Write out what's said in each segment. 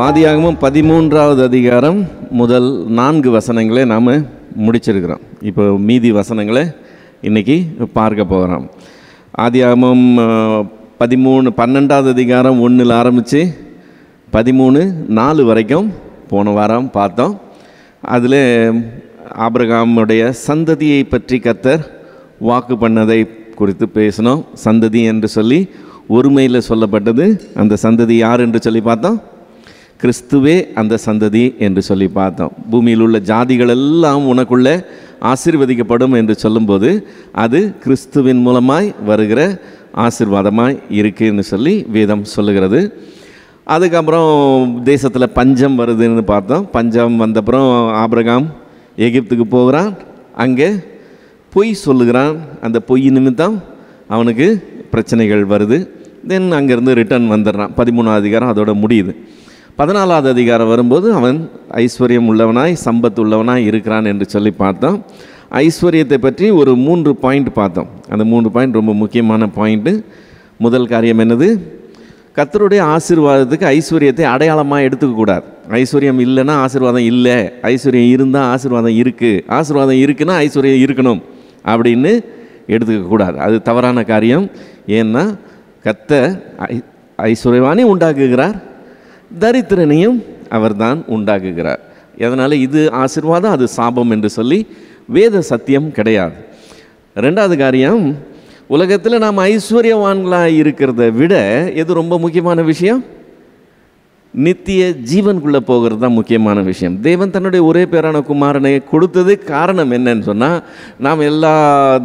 ஆதியாகமம் 13வது அதிகாரம் முதல் 4 வசனங்களை நாம் முடிச்சிருக்கிறோம். இப்போ மீதி வசனங்களை இன்றைக்கி பார்க்க போகிறோம். ஆதியாகமம் 12வது அதிகாரம் 1 ஆரம்பித்து 13:4 வரைக்கும் போன வாரம் பார்த்தோம். அதில் ஆபிரகாமுடைய சந்ததியை பற்றி கர்த்தர் வாக்கு பண்ணதை குறித்து பேசினோம். சந்ததி என்று சொல்லி ஒருமையில் சொல்லப்பட்டது. அந்த சந்ததி யார் என்று சொல்லி பார்த்தோம்? கிறிஸ்துவே அந்த சந்ததி என்று சொல்லி பார்த்தோம். பூமியில் உள்ள ஜாதிகள் எல்லாம் உனக்குள்ளே ஆசீர்வதிக்கப்படும் என்று சொல்லும்போது அது கிறிஸ்துவின் மூலமாய் வருகிற ஆசீர்வாதமாய் இருக்குன்னு சொல்லி வேதம் சொல்லுகிறது. அதுக்கப்புறம் தேசத்தில் பஞ்சம் வருதுன்னு பார்த்தோம். பஞ்சம் வந்தப்புறம் ஆபிரகாம் எகிப்துக்கு போகிறான். அங்கே பொய் சொல்லுகிறான். அந்த பொய் நிமித்தம் அவனுக்கு பிரச்சனைகள் வருது. தென் அங்கேருந்து ரிட்டர்ன் வந்துடுறான். 13வது அதிகாரம் அதோட முடியுது. 14வது அதிகாரம் வரும்போது அவன் ஐஸ்வர்யம் உள்ளவனாய் சம்பத்து உள்ளவனாய் இருக்கிறான் என்று சொல்லி பார்த்தோம். ஐஸ்வர்யத்தை பற்றி ஒரு 3 பாயிண்ட் பார்த்தோம். அந்த 3 பாயிண்ட் ரொம்ப முக்கியமான பாயிண்ட்டு. முதல் காரியம் என்னது? கர்த்தருடைய ஆசீர்வாதத்துக்கு ஐஸ்வர்யத்தை அடையாளமாக எடுத்துக்கக்கூடாது. ஐஸ்வர்யம் இல்லைன்னா ஆசீர்வாதம் இல்லை, ஐஸ்வர்யம் இருந்தால் ஆசீர்வாதம் இருக்குது, ஆசீர்வாதம் இருக்குன்னா ஐஸ்வர்யம் இருக்கணும் அப்படின்னு எடுத்துக்கக்கூடாது. அது தவறான காரியம். ஏன்னா கர்த்தர் ஐஸ்வர்யவானையும் உண்டாக்குகிறார், தரித்திரனையும் அவர் தான் உண்டாக்குகிறார். அதனால் இது ஆசீர்வாதம், அது சாபம் என்று சொல்லி வேத சத்தியம் கிடையாது. ரெண்டாவது காரியம், உலகத்தில் நாம் ஐஸ்வர்யவான்களாக இருக்கிறத விட எது ரொம்ப முக்கியமான விஷயம்? நித்திய ஜீவனுக்குள்ளே போகிறது தான் முக்கியமான விஷயம். தேவன் தன்னுடைய ஒரே பேரான குமாரனை கொடுத்தது காரணம் என்னன்னு சொன்னால், நாம் எல்லா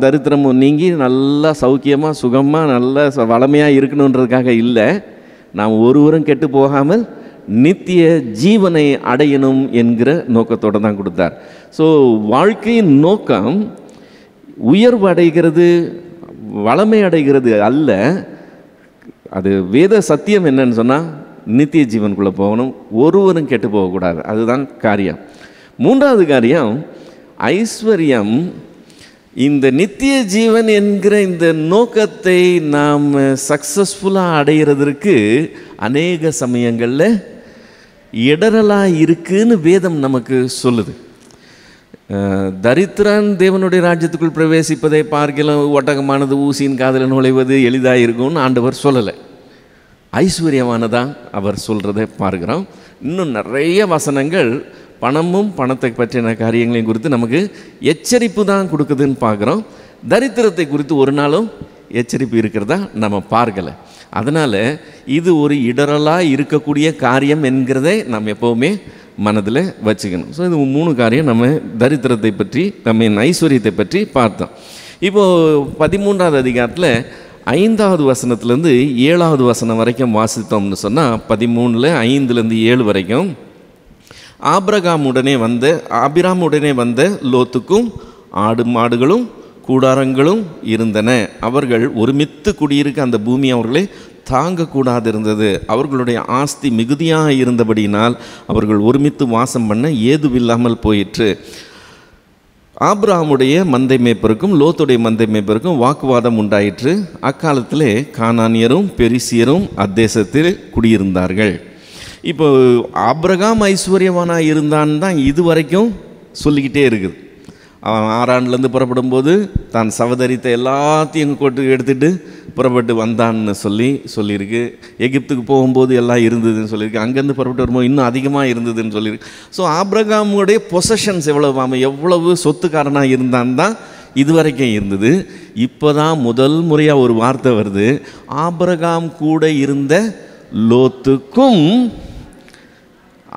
தரித்திரமும் நீங்கி நல்லா சௌக்கியமாக சுகமாக நல்ல வளமையாக இருக்கணுன்றதுக்காக இல்லை, நாம் ஒருவரும் கெட்டு போகாமல் நித்திய ஜீவனை அடையணும் என்கிற நோக்கத்தோடு தான் கொடுத்தார். ஸோ வாழ்க்கையின் நோக்கம் உயர்வு அடைகிறது, வளமை அடைகிறது அல்ல. அது வேத சத்தியம் என்னன்னு சொன்னால் நித்திய ஜீவனுக்குள்ளே போகணும், ஒருவரும் கெட்டு போகக்கூடாது. அதுதான் காரியம். மூன்றாவது காரியம், ஐஸ்வர்யம் இந்த நித்திய ஜீவன் என்கிற இந்த நோக்கத்தை நாம் சக்ஸஸ்ஃபுல்லாக அடைகிறதுக்கு அநேக சமயங்களில் இடரலாக இருக்குன்னு வேதம் நமக்கு சொல்லுது. தரித்திரன் தேவனுடைய ராஜ்யத்துக்குள் பிரவேசிப்பதை பார்க்கலாம், ஒட்டகமானது ஊசியின் காதில் நுழைவது எளிதாக இருக்கும்னு ஆண்டவர் சொல்லலை. ஐஸ்வர்யமானதான் அவர் சொல்கிறதை பார்க்குறோம். இன்னும் நிறைய வசனங்கள் பணமும் பணத்தை பற்றின காரியங்களையும் குறித்து நமக்கு எச்சரிப்பு தான் கொடுக்குதுன்னு பார்க்குறோம். தரித்திரத்தை குறித்து ஒரு நாளும் எச்சரிப்பு இருக்கிறதா நம்ம பார்க்கலை. அதனால் இது ஒரு இடரலாக இருக்கக்கூடிய காரியம் என்கிறதை நம்ம எப்போவுமே மனதில் வச்சுக்கணும். ஸோ இது 3 காரியம் நம்ம தரித்திரத்தை பற்றி, நம்ம ஐஸ்வர்யத்தை பற்றி பார்த்தோம். இப்போது 13வது அதிகாரத்தில் 5வது வசனத்துலேருந்து 7வது வசனம் வரைக்கும் வாசித்தோம்னு சொன்னால், 13ல் 5லேருந்து 7 வரைக்கும் ஆபிரகாமுடனே வந்த லோத்துக்கும் ஆடு மாடுகளும் கூடாரங்களும் இருந்தன. அவர்கள் ஒருமித்து குடியிருக்க அந்த பூமி அவர்களை தாங்கக்கூடாது இருந்தது. அவர்களுடைய ஆஸ்தி மிகுதியாக இருந்தபடியினால் அவர்கள் ஒருமித்து வாசம் பண்ண ஏதுவில்லாமல் போயிற்று. ஆபிரகாமுடைய மந்தை மேய்ப்பருக்கும் லோத்துடைய மந்தை மேய்ப்பருக்கும் வாக்குவாதம் உண்டாயிற்று. அக்காலத்திலே கானானியரும் பெரிசியரும் அத்தேசத்தில் குடியிருந்தார்கள். இப்போ ஆபிரகாம் ஐஸ்வர்யவானாக இருந்தான்னு தான் இது வரைக்கும் சொல்லிக்கிட்டே இருக்குது. அவன் ஆறாண்டுலேருந்து புறப்படும்போது தான் சவதரித்தை எல்லாத்தையும் எடுத்துகிட்டு புறப்பட்டு வந்தான்னு சொல்லியிருக்கு. எகிப்துக்கு போகும்போது எல்லாம் இருந்ததுன்னு சொல்லியிருக்கு. அங்கேருந்து புறப்பட்டு வரும்போது இன்னும் அதிகமாக இருந்ததுன்னு சொல்லியிருக்கு. ஸோ ஆபிரகாமுடைய பொசஷன்ஸ் எவ்வளவு சொத்துக்காரனாக இருந்தான் தான் இது வரைக்கும் இருந்தது. இப்போ தான் முதல் முறையாக ஒரு வார்த்தை வருது, ஆபிரகாம் கூட இருந்த லோத்துக்கும்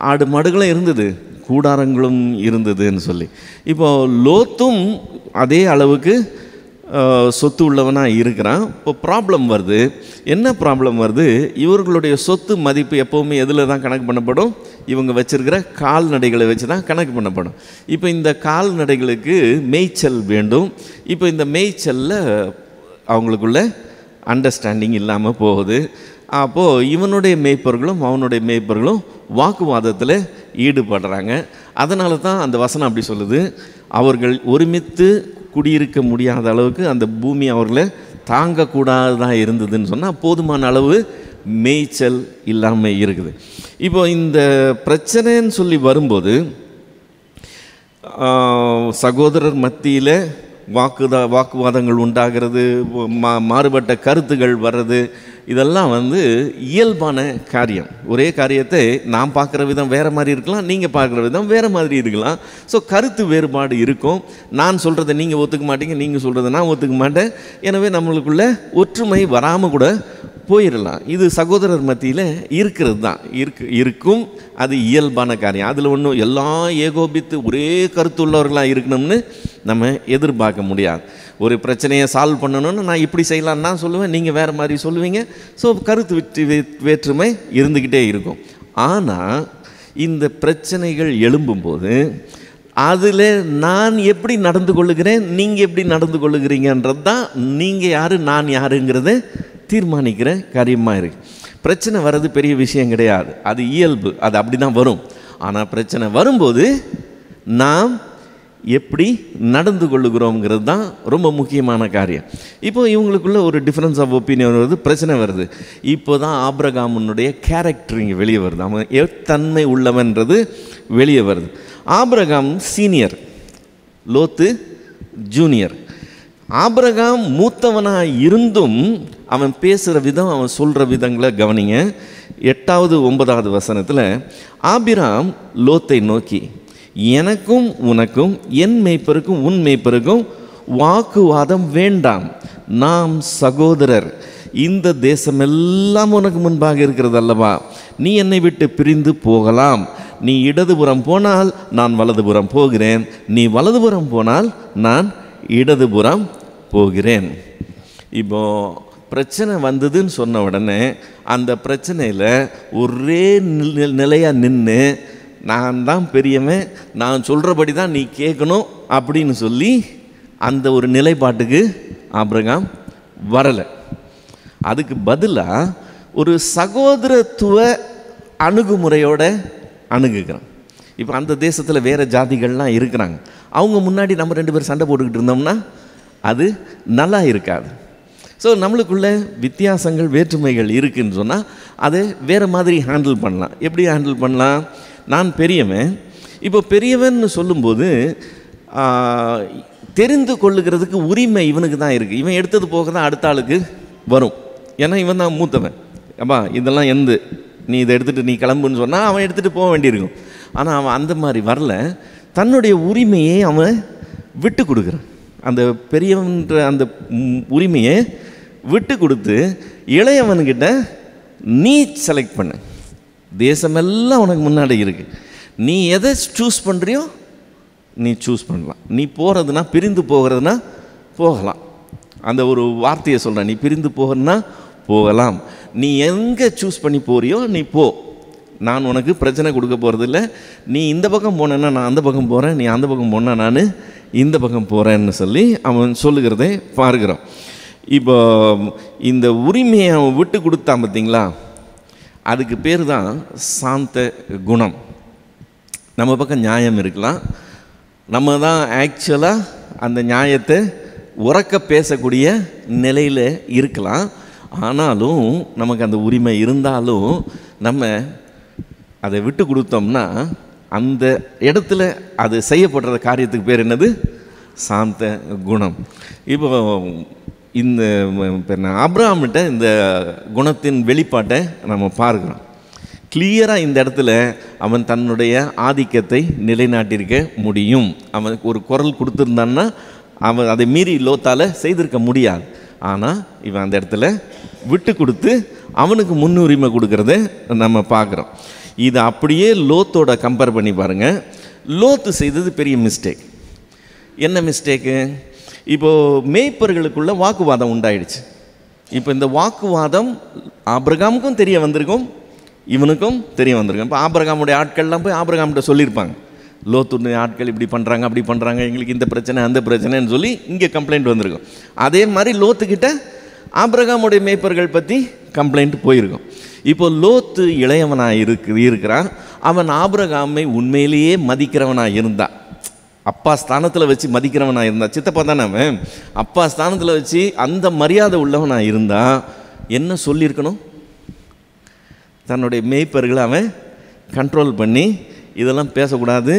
ஆடு மாடுகளும் இருந்தது, கூடாரங்களும் இருந்ததுன்னு சொல்லி. இப்போ லோத்தும் அதே அளவுக்கு சொத்து உள்ளவனாக இருக்கிறான். இப்போ ப்ராப்ளம் வருது. என்ன ப்ராப்ளம் வருது? இவர்களுடைய சொத்து மதிப்பு எப்போவுமே எதில் தான் கணக்கு பண்ணப்படும்? இவங்க வச்சுருக்கிற கால்நடைகளை வச்சு தான் கணக்கு பண்ணப்படும். இப்போ இந்த கால்நடைகளுக்கு மேய்ச்சல் வேண்டும். இப்போ இந்த மேய்ச்சலில் அவங்களுக்குள்ள அண்டர்ஸ்டாண்டிங் இல்லாமல் போகுது. அப்போது இவனுடைய மேய்ப்பர்களும் அவனுடைய மேய்ப்பர்களும் வாக்குவாதத்தில் ஈடுபடுறாங்க. அதனால தான் அந்த வசனம் அப்படி சொல்லுது, அவர்கள் ஒருமித்து குடியிருக்க முடியாத அளவுக்கு அந்த பூமி அவர்களை தாங்கக்கூடாததாக இருந்ததுன்னு சொன்னால் போதுமான அளவு மேய்ச்சல் இல்லாமல் இருக்குது. இப்போ இந்த பிரச்சனைன்னு சொல்லி வரும்போது சகோதரர் மத்தியில் வாக்குவாதங்கள் உண்டாகிறது, மாறுபட்ட கருத்துகள் வர்றது, இதெல்லாம் இயல்பான காரியம். ஒரே காரியத்தை நான் பார்க்குற விதம் வேறு மாதிரி இருக்கலாம், நீங்கள் பார்க்குற விதம் வேறு மாதிரி இருக்கலாம். ஸோ கருத்து வேறுபாடு இருக்கும். நான் சொல்கிறத நீங்கள் ஒத்துக்க மாட்டீங்க, நீங்கள் சொல்கிறத நான் ஒத்துக்க மாட்டேன். எனவே நம்மளுக்குள்ள ஒற்றுமை வராமல் கூட போயிடலாம். இது சகோதரர் மத்தியில் இருக்கிறது தான் இருக்கும். அது இயல்பான காரியம். அதில் ஒன்றும் எல்லாம் ஏகோபித்து ஒரே கருத்துள்ளவர்களாக இருக்கணும்னு நம்ம எதிர்பார்க்க முடியாது. ஒரு பிரச்சனையை சால்வ் பண்ணணும்னு நான் இப்படி செய்யலான்னு நான் சொல்லுவேன், நீங்கள் வேறு மாதிரி சொல்லுவீங்க. ஸோ கருத்து வேற்றுமை இருந்துக்கிட்டே இருக்கும். ஆனால் இந்த பிரச்சனைகள் எழும்பும்போது அதில் நான் எப்படி நடந்து கொள்ளுகிறேன், நீங்கள் எப்படி நடந்து கொள்ளுகிறீங்கன்றது தான் நீங்கள் யார் நான் யாருங்கிறத தீர்மானிக்கிற காரியமாக இருக்குது. பிரச்சனை வர்றது பெரிய விஷயம் கிடையாது, அது இயல்பு, அது அப்படி தான் வரும். ஆனால் பிரச்சனை வரும்போது நாம் எப்படி நடந்து கொள்ளுகிறோங்கிறது தான் ரொம்ப முக்கியமான காரியம். இப்போ இவங்களுக்குள்ள ஒரு டிஃப்ரென்ஸ் ஆஃப் ஒப்பீனியன் வருது, பிரச்சனை வருது. இப்போ தான் ஆபிரகாமுடைய கேரக்டர் இங்கே வெளியே வருது, அவன் தன்மை உள்ளவன்றது வெளியே வருது. ஆபிரகாம் சீனியர், லோத்து ஜூனியர். ஆபிரகாம் மூத்தவனாக இருந்தும் அவன் பேசுகிற விதம், அவன் சொல்கிற விதங்களை கவனிங்க. 8வது 9வது வசனத்தில் ஆபிராம் லோத்தை நோக்கி, எனக்கும் உனக்கும் என் மேய்ப்பருக்கும் உன் மேய்ப்பருக்கும் வாக்குவாதம் வேண்டாம், நாம் சகோதரர், இந்த தேசமெல்லாம் உனக்கு முன்பாக இருக்கிறது அல்லவா, நீ என்னை விட்டு பிரிந்து போகலாம், நீ இடதுபுறம் போனால் நான் வலதுபுறம் போகிறேன், நீ வலதுபுறம் போனால் நான் இடதுபுறம் போகிறேன். இப்போது பிரச்சனை வந்ததுன்னு சொன்ன உடனே அந்த பிரச்சனையில் ஒரே நிலையாக நின்று நான் தான் பெரியவன், நான் சொல்கிறபடி தான் நீ கேட்கணும் அப்படின்னு சொல்லி அந்த ஒரு நிலைப்பாட்டுக்கு ஆபிரகாம் வரலை. அதுக்கு பதிலாக ஒரு சகோதரத்துவ அணுகுமுறையோடு அணுகுகிறான். இப்போ அந்த தேசத்தில் வேறு ஜாதிகள்லாம் இருக்கிறாங்க, அவங்க முன்னாடி நம்ம 2 பேர் சண்டை போட்டுக்கிட்டு இருந்தோம்னா அது நல்லா இருக்காது. ஸோ நம்மளுக்குள்ள வித்தியாசங்கள் வேற்றுமைகள் இருக்குதுன்னு சொன்னால் அதை வேறு மாதிரி ஹேண்டில் பண்ணலாம். எப்படி ஹேண்டில் பண்ணலாம்? நான் பெரியவன், இப்போ பெரியவன் சொல்லும்போது தெரிந்து கொள்ளுகிறதுக்கு உரிமை இவனுக்கு தான் இருக்குது. இவன் எடுத்தது போக தான் அடுத்த ஆளுக்கு வரும். ஏன்னா இவன் தான் மூத்தவன். அப்பா இதெல்லாம் நீ இதை எடுத்துகிட்டு நீ கிளம்புன்னு சொன்னால் அவன் எடுத்துகிட்டு போக வேண்டியிருக்கும். ஆனால் அவன் அந்த மாதிரி வரல, தன்னுடைய உரிமையை அவன் விட்டு கொடுக்குறான். அந்த பெரியவன்ற அந்த உரிமையை விட்டு கொடுத்து இளையவன்கிட்ட நீ செலக்ட் பண்ண, தேசமெல்லாம் உனக்கு முன்னாடி இருக்குது, நீ எதை சூஸ் பண்ணுறியோ நீ சூஸ் பண்ணலாம். நீ போகிறதுனா பிரிந்து போகிறதுனா போகலாம். அந்த ஒரு வார்த்தையை சொல்கிறேன், நீ பிரிந்து போகிறதுனா போகலாம், நீ எங்கே சூஸ் பண்ணி போறியோ நீ போ, நான் உனக்கு பிரச்சனை கொடுக்க போகிறதில்ல. நீ இந்த பக்கம் போனேன்னா நான் அந்த பக்கம் போகிறேன், நீ அந்த பக்கம் போனால் நான் இந்த பக்கம் போகிறேன்னு சொல்லி அவன் சொல்லுகிறதை பார்க்குறோம். இப்போ இந்த உரிமையை அவன் விட்டு கொடுத்தான் பார்த்தீங்களா, அதுக்கு பேர் தான் சாந்த குணம். நம்ம பக்கம் நியாயம் இருக்கலாம், நம்ம தான் ஆக்சுவலாக அந்த நியாயத்தை உறக்க பேசக்கூடிய நிலையில் இருக்கலாம். ஆனாலும் நமக்கு அந்த உரிமை இருந்தாலும் நம்ம அதை விட்டு கொடுத்தோம்னா அந்த இடத்துல அது செய்யப்படுற காரியத்துக்கு பேர் என்னது? சாந்த குணம். இப்போ இந்த ஆபிரகாம்கிட்ட இந்த குணத்தின் வெளிப்பாட்டை நம்ம பார்க்குறோம். கிளியராக இந்த இடத்துல அவன் தன்னுடைய ஆதிக்கத்தை நிலைநாட்டியிருக்க முடியும். அவன் ஒரு குரல் கொடுத்துருந்தான்னா அவன் அதை மீறி லோத்தால் செய்திருக்க முடியாது. ஆனால் இவன் அந்த இடத்துல விட்டு கொடுத்து அவனுக்கு முன்னுரிமை கொடுக்கறத நம்ம பார்க்குறோம். இதை அப்படியே லோத்தோட கம்பேர் பண்ணி பாருங்கள். லோத்து செய்தது பெரிய மிஸ்டேக். என்ன மிஸ்டேக்கு? இப்போது மேய்ப்பர்களுக்குள்ள வாக்குவாதம் உண்டாயிடுச்சு. இப்போ இந்த வாக்குவாதம் ஆபிரகாமுக்கும் தெரிய வந்திருக்கும், இவனுக்கும் தெரிய வந்திருக்கும். இப்போ ஆபிரகாமுடைய ஆட்கள்லாம் போய் ஆபிரகாம்கிட்ட சொல்லியிருப்பாங்க, லோத்துடைய ஆட்கள் இப்படி பண்ணுறாங்க அப்படி பண்ணுறாங்க, எங்களுக்கு இந்த பிரச்சனை அந்த பிரச்சனைன்னு சொல்லி இங்கே கம்ப்ளைண்ட் வந்திருக்கும். அதே மாதிரி லோத்துக்கிட்ட ஆபிரகாமுடைய மேய்ப்பர்கள் பற்றி கம்ப்ளைண்ட் போயிருக்கும். இப்போ லோத்து இளையவனாக இருக்கிறான். அவன் ஆபிரகாமை உண்மையிலேயே மதிக்கிறவனாக இருந்தான், அப்பா ஸ்தானத்தில் வச்சு மதிக்கிறவனாக இருந்தான். சித்தப்பா தானே அவன், அப்பா ஸ்தானத்தில் வச்சு அந்த மரியாதை உள்ளவனாக இருந்தால் என்ன சொல்லியிருக்கணும்? தன்னுடைய மேய்ப்பர்களை அவன் கண்ட்ரோல் பண்ணி இதெல்லாம் பேசக்கூடாது,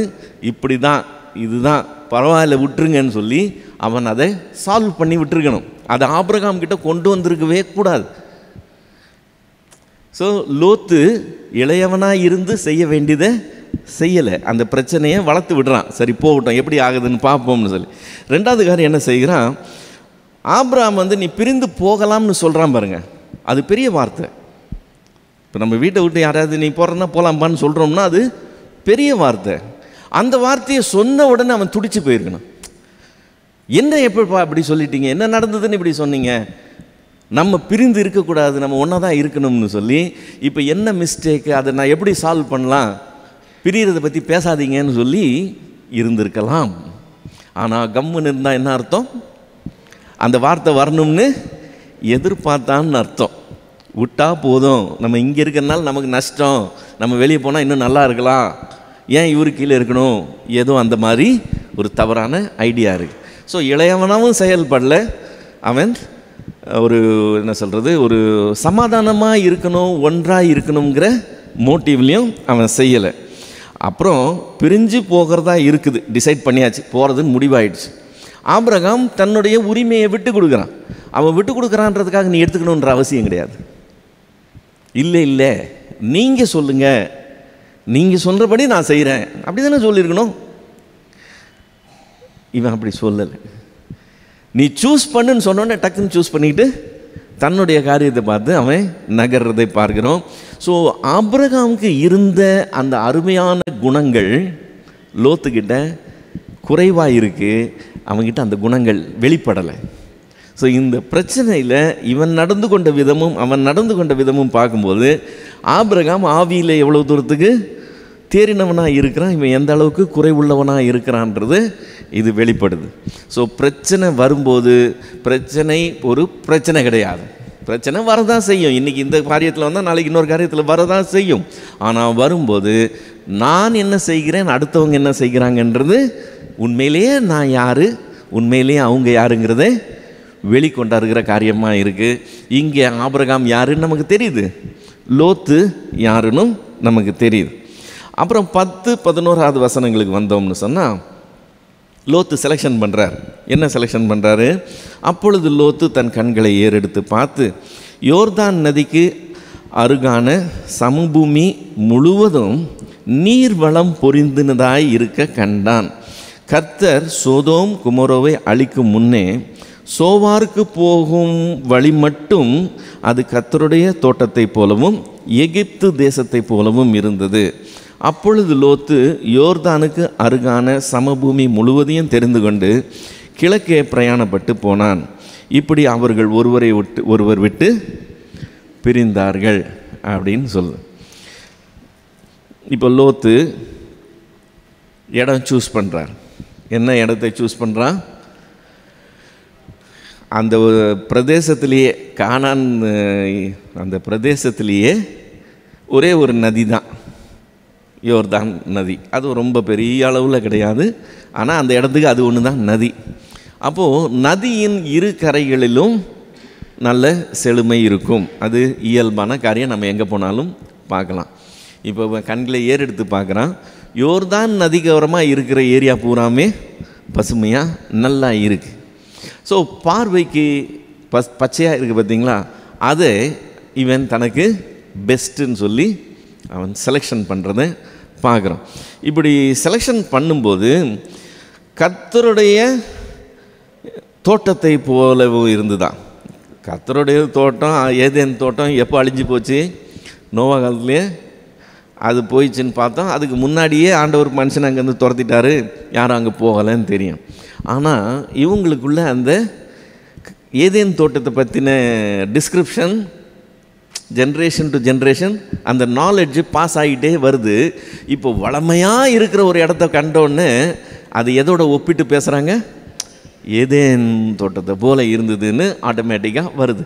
இப்படி தான், இதுதான், பரவாயில்ல விட்டுருங்கன்னு சொல்லி அவன் அதை சால்வ் பண்ணி விட்டுருக்கணும். அதை ஆபிரகாம் கிட்ட கொண்டு வந்திருக்கவே கூடாது. ஸோ லோத்து இளையவனாக இருந்து செய்ய வேண்டியதை செய்யலை, அந்த பிரச்சனையை வளர்த்து விடுறான். சரி போகட்டும், எப்படி ஆகுதுன்னு பார்ப்போம்னு சொல்லி. ரெண்டாவது காரியம் என்ன செய்கிறான், ஆபிரகாம் நீ பிரிந்து போகலாம்னு சொல்கிறான் பாருங்க, அது பெரிய வார்த்தை. இப்போ நம்ம வீட்டை விட்டு யாராவது நீ போகிறன்னா போகலாம்பான்னு சொல்கிறோம்னா அது பெரிய வார்த்தை. அந்த வார்த்தையை சொன்ன உடனே அவன் துடிச்சு போயிருக்கணும். என்ன எப்படிப்பா அப்படி சொல்லிட்டீங்க, என்ன நடந்ததுன்னு இப்படி சொன்னீங்க, நம்ம பிரிந்து இருக்கக்கூடாது, நம்ம ஒன்றா தான் இருக்கணும்னு சொல்லி, இப்போ என்ன மிஸ்டேக்கு, அதை நான் எப்படி சால்வ் பண்ணலாம், பிரியறதை பற்றி பேசாதீங்கன்னு சொல்லி இருந்திருக்கலாம். ஆனால் கம்முன்னு இருந்தால் என்ன அர்த்தம், அந்த வார்த்தை வரணும்னு எதிர்பார்த்தான்னு அர்த்தம். விட்டா போதும், நம்ம இங்கே இருக்கிறனால நமக்கு நஷ்டம், நம்ம வெளியே போனால் இன்னும் நல்லா இருக்கலாம், ஏன் இவரு கீழே இருக்கணும், ஏதோ அந்த மாதிரி ஒரு தவறான ஐடியா இருக்குது. ஸோ இளையவனாகவும் செயல்படல, அவன் ஒரு என்ன சொல்கிறது, ஒரு சமாதானமாக இருக்கணும், ஒன்றாக இருக்கணுங்கிற மோட்டிவ்லேயும் அவன் செய்யலை. அப்புறம் பிரிஞ்சு போகிறதா இருக்குது, டிசைட் பண்ணியாச்சு, போகிறதுன்னு முடிவாயிடுச்சு. ஆபிரகாம் தன்னுடைய உரிமையை விட்டு கொடுக்குறான். அவன் விட்டு கொடுக்குறான்றதுக்காக நீ எடுத்துக்கணுன்ற அவசியம் கிடையாது. இல்லை நீங்கள் சொல்லுங்கள், நீங்கள் சொல்கிறபடி நான் செய்கிறேன், அப்படி தானே சொல்லியிருக்கணும். இவன் அப்படி சொல்லலை. நீ சூஸ் பண்ணுன்னு சொன்னோன்னே டக்குன்னு சூஸ் பண்ணிக்கிட்டு தன்னுடைய காரியத்தை பார்த்து அவன் நகர்றதை பார்க்கிறோம். ஸோ ஆபிரகாமுக்கு இருந்த அந்த அருமையான குணங்கள் லோத்துக்கிட்ட குறைவாக இருக்குது, அவன்கிட்ட அந்த குணங்கள் வெளிப்படலை. ஸோ இந்த பிரச்சனையில் இவன் நடந்து கொண்ட விதமும் அவன் நடந்து கொண்ட விதமும் பார்க்கும்போது ஆபிரகாம் ஆவியில் எவ்வளோ தூரத்துக்கு தேறினவனாக இருக்கிறான், இவன் எந்த அளவுக்கு குறைவுள்ளவனாக இருக்கிறான்றது இது வெளிப்படுது. ஸோ பிரச்சனை வரும்போது பிரச்சனை ஒரு பிரச்சனை கிடையாது, பிரச்சனை வரதான் செய்யும். இன்றைக்கி இந்த காரியத்தில் வந்தால் நாளைக்கு இன்னொரு காரியத்தில் வரதான் செய்யும். ஆனால் வரும்போது நான் என்ன செய்கிறேன், அடுத்தவங்க என்ன செய்கிறாங்கன்றது உண்மையிலேயே நான் யார், உண்மையிலேயே அவங்க யாருங்கிறத வெளிக்கொண்டாருக்கிற காரியமாக இருக்குது. இங்கே ஆபிரகாம் யாருன்னு நமக்கு தெரியுது, லோத்து யாருன்னு நமக்கு தெரியுது. அப்புறம் 10-11 வசனங்களுக்கு வந்தோம்னு சொன்னால் லோத்து செலெக்ஷன் பண்ணுறார். என்ன செலெக்ஷன் பண்ணுறாரு, அப்பொழுது லோத்து தன் கண்களை ஏறெடுத்து பார்த்து யோர்தான் நதிக்கு அருகான சமபூமி முழுவதும் நீர்வளம் பொரிந்தினதாய் இருக்க கண்டான். கர்த்தர் சோதோம் குமரோவை அழிக்கும் முன்னே சோவாருக்கு போகும் வழி மட்டும் அது கர்த்தருடைய தோட்டத்தை போலவும் எகிப்து தேசத்தை போலவும் இருந்தது. அப்பொழுது லோத்து யோர்தானுக்கு அருகான சமபூமி முழுவதையும் தெரிந்து கொண்டு கிழக்கே பிரயாணப்பட்டு போனான். இப்படி அவர்கள் ஒருவர் விட்டு பிரிந்தார்கள் அப்படின்னு சொல்லு. இப்போ லோத்து இடம் சூஸ் பண்ணுறார். என்ன இடத்தை சூஸ் பண்ணுறான், அந்த பிரதேசத்திலேயே கானான், அந்த பிரதேசத்திலேயே ஒரே ஒரு நதி தான் யோர்தான் நதி. அது ரொம்ப பெரிய அளவில் கிடையாது, ஆனால் அந்த இடத்துக்கு அது ஒன்று தான் நதி. அப்போது நதியின் இரு கரைகளிலும் நல்ல செழுமை இருக்கும், அது இயல்பான காரியம், நம்ம எங்கே போனாலும் பார்க்கலாம். இப்போ கண்களை ஏறெடுத்து பார்க்குறான், யோர்தான் நதிக்கோரமாக இருக்கிற ஏரியா பூராமே பசுமையாக நல்லா இருக்குது. ஸோ பார்வைக்கு பச்சையாக இருக்குது பார்த்தீங்களா, அதை இவன் தனக்கு பெஸ்ட்டுன்னு சொல்லி அவன் செலெக்ஷன் பண்ணுறதை பார்க்குறான். இப்படி செலெக்ஷன் பண்ணும்போது கர்த்தருடைய தோட்டத்தை போலவும் இருந்துதான். கர்த்தருடைய தோட்டம், ஏதேன் தோட்டம் எப்போ அழிஞ்சு போச்சு, நோவா காலத்துலேயே அது போயிடுச்சுன்னு பார்த்தோம். அதுக்கு முன்னாடியே ஆண்டவர் மனுஷன் அங்கேருந்து துரத்திட்டாரு, யாரும் அங்கே போகலைன்னு தெரியும். ஆனால் இவங்களுக்குள்ள அந்த ஏதேன் தோட்டத்தை பற்றின டிஸ்கிரிப்ஷன் ஜென்ரேஷன் டு ஜென்ரேஷன் அந்த நாலெட்ஜு பாஸ் ஆகிட்டே வருது. இப்போ வளமையாக இருக்கிற ஒரு இடத்த கண்டோன்னு அது எதோட ஒப்பிட்டு பேசுகிறாங்க, ஏதேன் தோட்டத்தை போல் இருந்ததுன்னு ஆட்டோமேட்டிக்காக வருது.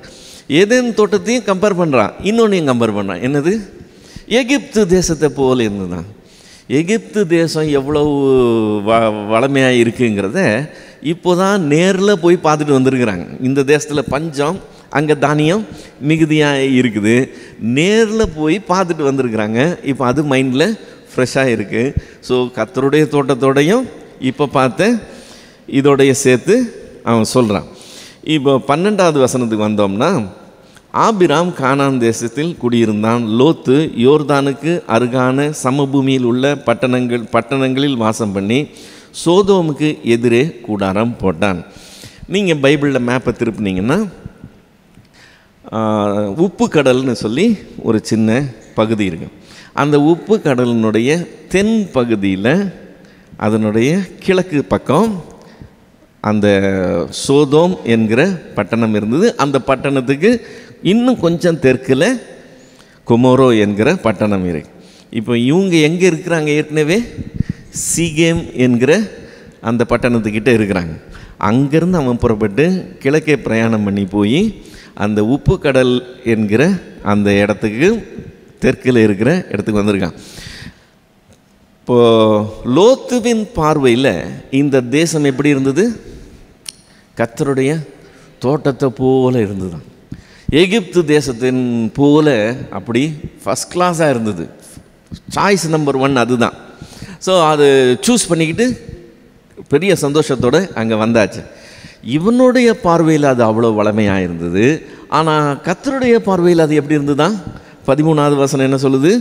ஏதேன் தோட்டத்தையும் கம்பேர் பண்ணுறான், இன்னொன்றையும் கம்பேர் பண்ணுறான். என்னது, எகிப்து தேசத்தை போல் இருந்துதான். எகிப்து தேசம் எவ்வளவு வளமையாக இருக்குங்கிறத இப்போ தான் நேரில் போய் பார்த்துட்டு வந்துருக்குறாங்க. இந்த தேசத்தில் பஞ்சம், அங்கே தானியம் மிகுதியாக இருக்குது. நேரில் போய் பார்த்துட்டு வந்திருக்கிறாங்க. இப்போ அது மைண்டில் ஃப்ரெஷ்ஷாக இருக்குது. ஸோ கர்த்தருடைய தோட்டத்தோடையும் இப்போ பார்த்த இதோடைய சேர்த்து அவன் சொல்கிறான். இப்போ 12வது வசனத்துக்கு வந்தோம்னா, ஆபிராம் கானான் தேசத்தில் குடியிருந்தான். லோத்து யோர்தானுக்கு அருகான சமபூமியில் உள்ள பட்டணங்களில் வாசம் பண்ணி சோதோமுக்கு எதிரே கூடாரம் போட்டான். நீங்கள் பைபிளில் மேப்பை திருப்பினீங்கன்னா உப்பு கடல்னு சொல்லி ஒரு சின்ன பகுதி இருக்குது. அந்த உப்பு கடலினுடைய தென் பகுதியில் அதனுடைய கிழக்கு பக்கம் அந்த சோதோம் என்கிற பட்டணம் இருந்தது. அந்த பட்டணத்துக்கு இன்னும் கொஞ்சம் தெற்கில் கொமோரோ என்கிற பட்டணம் இருக்கு. இப்போ இவங்க எங்கே இருக்கிறாங்க? ஏற்கனவே சீகேம் என்கிற அந்த பட்டணத்துக்கிட்ட இருக்கிறாங்க. அங்கேருந்து அவன் புறப்பட்டு கிழக்கே பிரயாணம் பண்ணி போய் அந்த உப்பு கடல் என்கிற அந்த இடத்துக்கு தெற்கில் இருக்கிற இடத்துக்கு வந்திருக்கான். இப்போது லோத்துவின் பார்வையில் இந்த தேசம் எப்படி இருந்தது? கர்த்தருடைய தோட்டத்தை போல இருந்தது. எகிப்து தேசத்தின் போல அப்படி ஃபஸ்ட் கிளாஸாக இருந்தது. சாய்ஸ் நம்பர் 1 அதுதான். ஸோ அது சூஸ் பண்ணிக்கிட்டு பெரிய சந்தோஷத்தோடு அங்கே வந்தாச்சு. இவனுடைய பார்வையில் அது அவ்வளோ வளமையாக இருந்தது. ஆனால் கர்த்தருடைய பார்வையில் அது எப்படி இருந்ததுதான்? 13வது வசனம் என்ன சொல்லுது?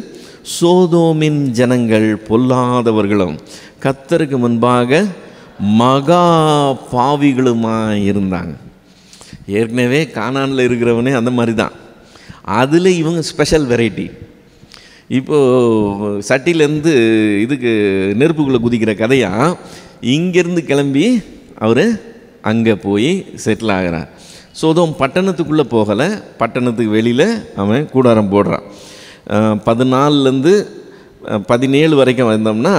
சோதோமின் ஜனங்கள் பொல்லாதவர்களும் கர்த்தருக்கு முன்பாக மகா பாவிகளுமாக இருந்தாங்க. ஏற்கனவே கானானில் இருக்கிறவனே அந்த மாதிரி தான். அதில் இவங்க ஸ்பெஷல் வெரைட்டி. இப்போது சட்டிலேருந்து இதுக்கு நெருப்புக்குள்ளே குதிக்கிற கதையாக இங்கேருந்து கிளம்பி அவர் அங்கே போய் செட்டில் ஆகிறார். சோதோம் பட்டணத்துக்குள்ளே போகலை, பட்டணத்துக்கு வெளியில் அவன் கூடாரம் போடுறான். 14லேருந்து 17 வரைக்கும் வந்தோம்னா,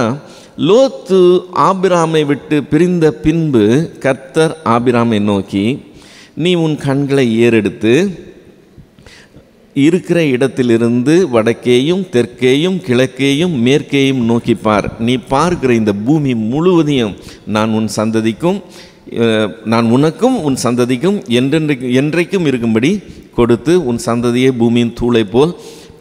லோத்து ஆபிராமை விட்டு பிரிந்த பின்பு கர்த்தர் ஆபிராமை நோக்கி, நீ உன் கண்களை ஏறெடுத்து இருக்கிற இடத்திலிருந்து வடக்கேயும் தெற்கேயும் கிழக்கேயும் மேற்கேயும் நோக்கி பார். நீ பார்க்கிற இந்த பூமி முழுவதையும் நான் உனக்கும் உன் சந்ததிக்கும் என்றைக்கும் இருக்கும்படி கொடுத்து உன் சந்ததியை பூமியின் தூளை போல்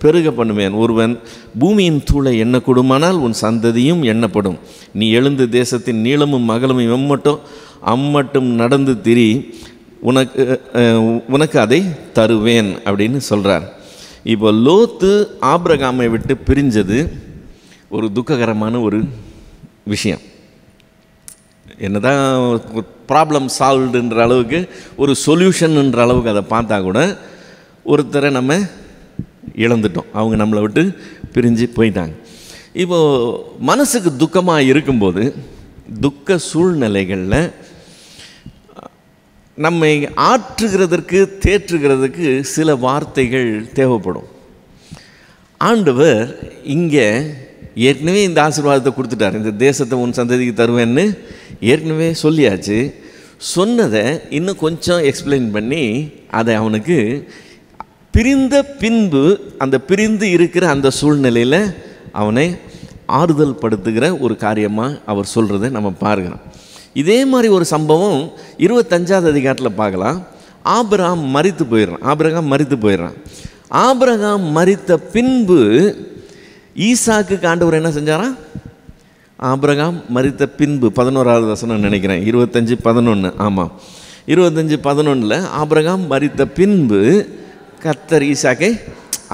பெருக பண்ணுவேன். ஒருவன் பூமியின் தூளை எண்ணக்கூடுமானால் உன் சந்ததியும் எண்ணப்படும். நீ எழுந்து தேசத்தின் நீளமும் அகலமும் அம்மட்டும் நடந்து திரி, உனக்கு அதை தருவேன் அப்படின்னு சொல்கிறார். இப்போ லோத்து ஆபிரகாமை விட்டு பிரிஞ்சது ஒரு துக்ககரமான ஒரு விஷயம். என்னதான் ப்ராப்ளம் சால்வ்டுன்ற அளவுக்கு, ஒரு சொல்யூஷன்ன்ற அளவுக்கு அதை பார்த்தா கூட ஒருத்தரை நம்ம இழந்துட்டோம். அவங்க நம்மளை விட்டு பிரிஞ்சு போயிட்டாங்க. இப்போது மனசுக்கு துக்கமாக இருக்கும்போது, துக்க சூழ்நிலைகளில் நம்மை ஆற்றுகிறதற்கு தேற்றுகிறதுக்கு சில வார்த்தைகள் தேவைப்படும். ஆண்டவர் இங்கே ஏற்கனவே இந்த ஆசீர்வாதத்தை கொடுத்துட்டார். இந்த தேசத்தை உன் சந்ததிக்கு தருவேன்னு ஏற்கனவே சொல்லியாச்சு. சொன்னதை இன்னும் கொஞ்சம் எக்ஸ்பிளைன் பண்ணி அதை அவனுக்கு பிரிந்த பின்பு அந்த பிரிந்து இருக்கிற அந்த சூழ்நிலையில் அவனை ஆறுதல் படுத்துகிற ஒரு காரியமாக அவர் சொல்கிறத நம்ம பார்க்கிறோம். இதே மாதிரி ஒரு சம்பவம் 25வது அதிகாரத்தில் பார்க்கலாம். ஆபிரகாம் மரித்து போயிடுறான். ஆபிரகாம் மரித்த பின்பு ஈசாக்கு ஆண்டவர் என்ன செஞ்சாராம்? ஆபிரகாம் மரித்த பின்பு 11வது வசனம் நினைக்கிறேன், 25:11. ஆமாம், 25:11 ஆபிரகாம் மரித்த பின்பு கர்த்தர் ஈசாக்கை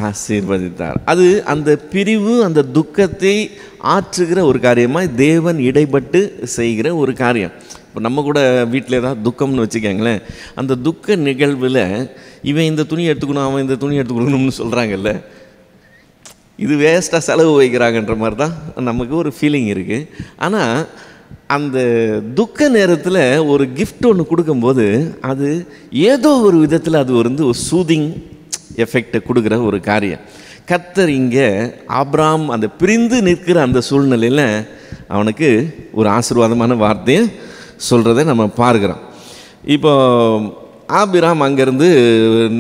ஆசீர்வதித்தார். அது அந்த பிரிவு, அந்த துக்கத்தை ஆற்றுகிற ஒரு காரியமாக தேவன் இடைப்பட்டு செய்கிற ஒரு காரியம். இப்போ நம்ம கூட வீட்டில் ஏதாவது துக்கம்னு வச்சுக்கோங்களேன், அந்த துக்க நிகழ்வில் இவன் இந்த துணி எடுத்துக்கணும், அவன் இந்த துணி எடுத்துக்கணும்னு சொல்கிறாங்கல்ல, இது வேஸ்ட்டாக செலவு வைக்கிறாங்கன்ற மாதிரி தான் நமக்கு ஒரு ஃபீலிங் இருக்குது. ஆனால் அந்த துக்க நேரத்தில் ஒரு கிஃப்ட் ஒன்று கொடுக்கும்போது அது ஏதோ ஒரு விதத்தில் அது ஒரு சூதிங் எஃபெக்டை கொடுக்குற ஒரு காரியம். கர்த்தர் இங்கே ஆபிரகாம் அந்த பிரிந்து நிற்கிற அந்த சூழ்நிலையில் அவனுக்கு ஒரு ஆசீர்வாதமான வார்த்தையை சொல்கிறத நம்ம பார்க்குறோம். இப்போ ஆபிராம் அங்கேருந்து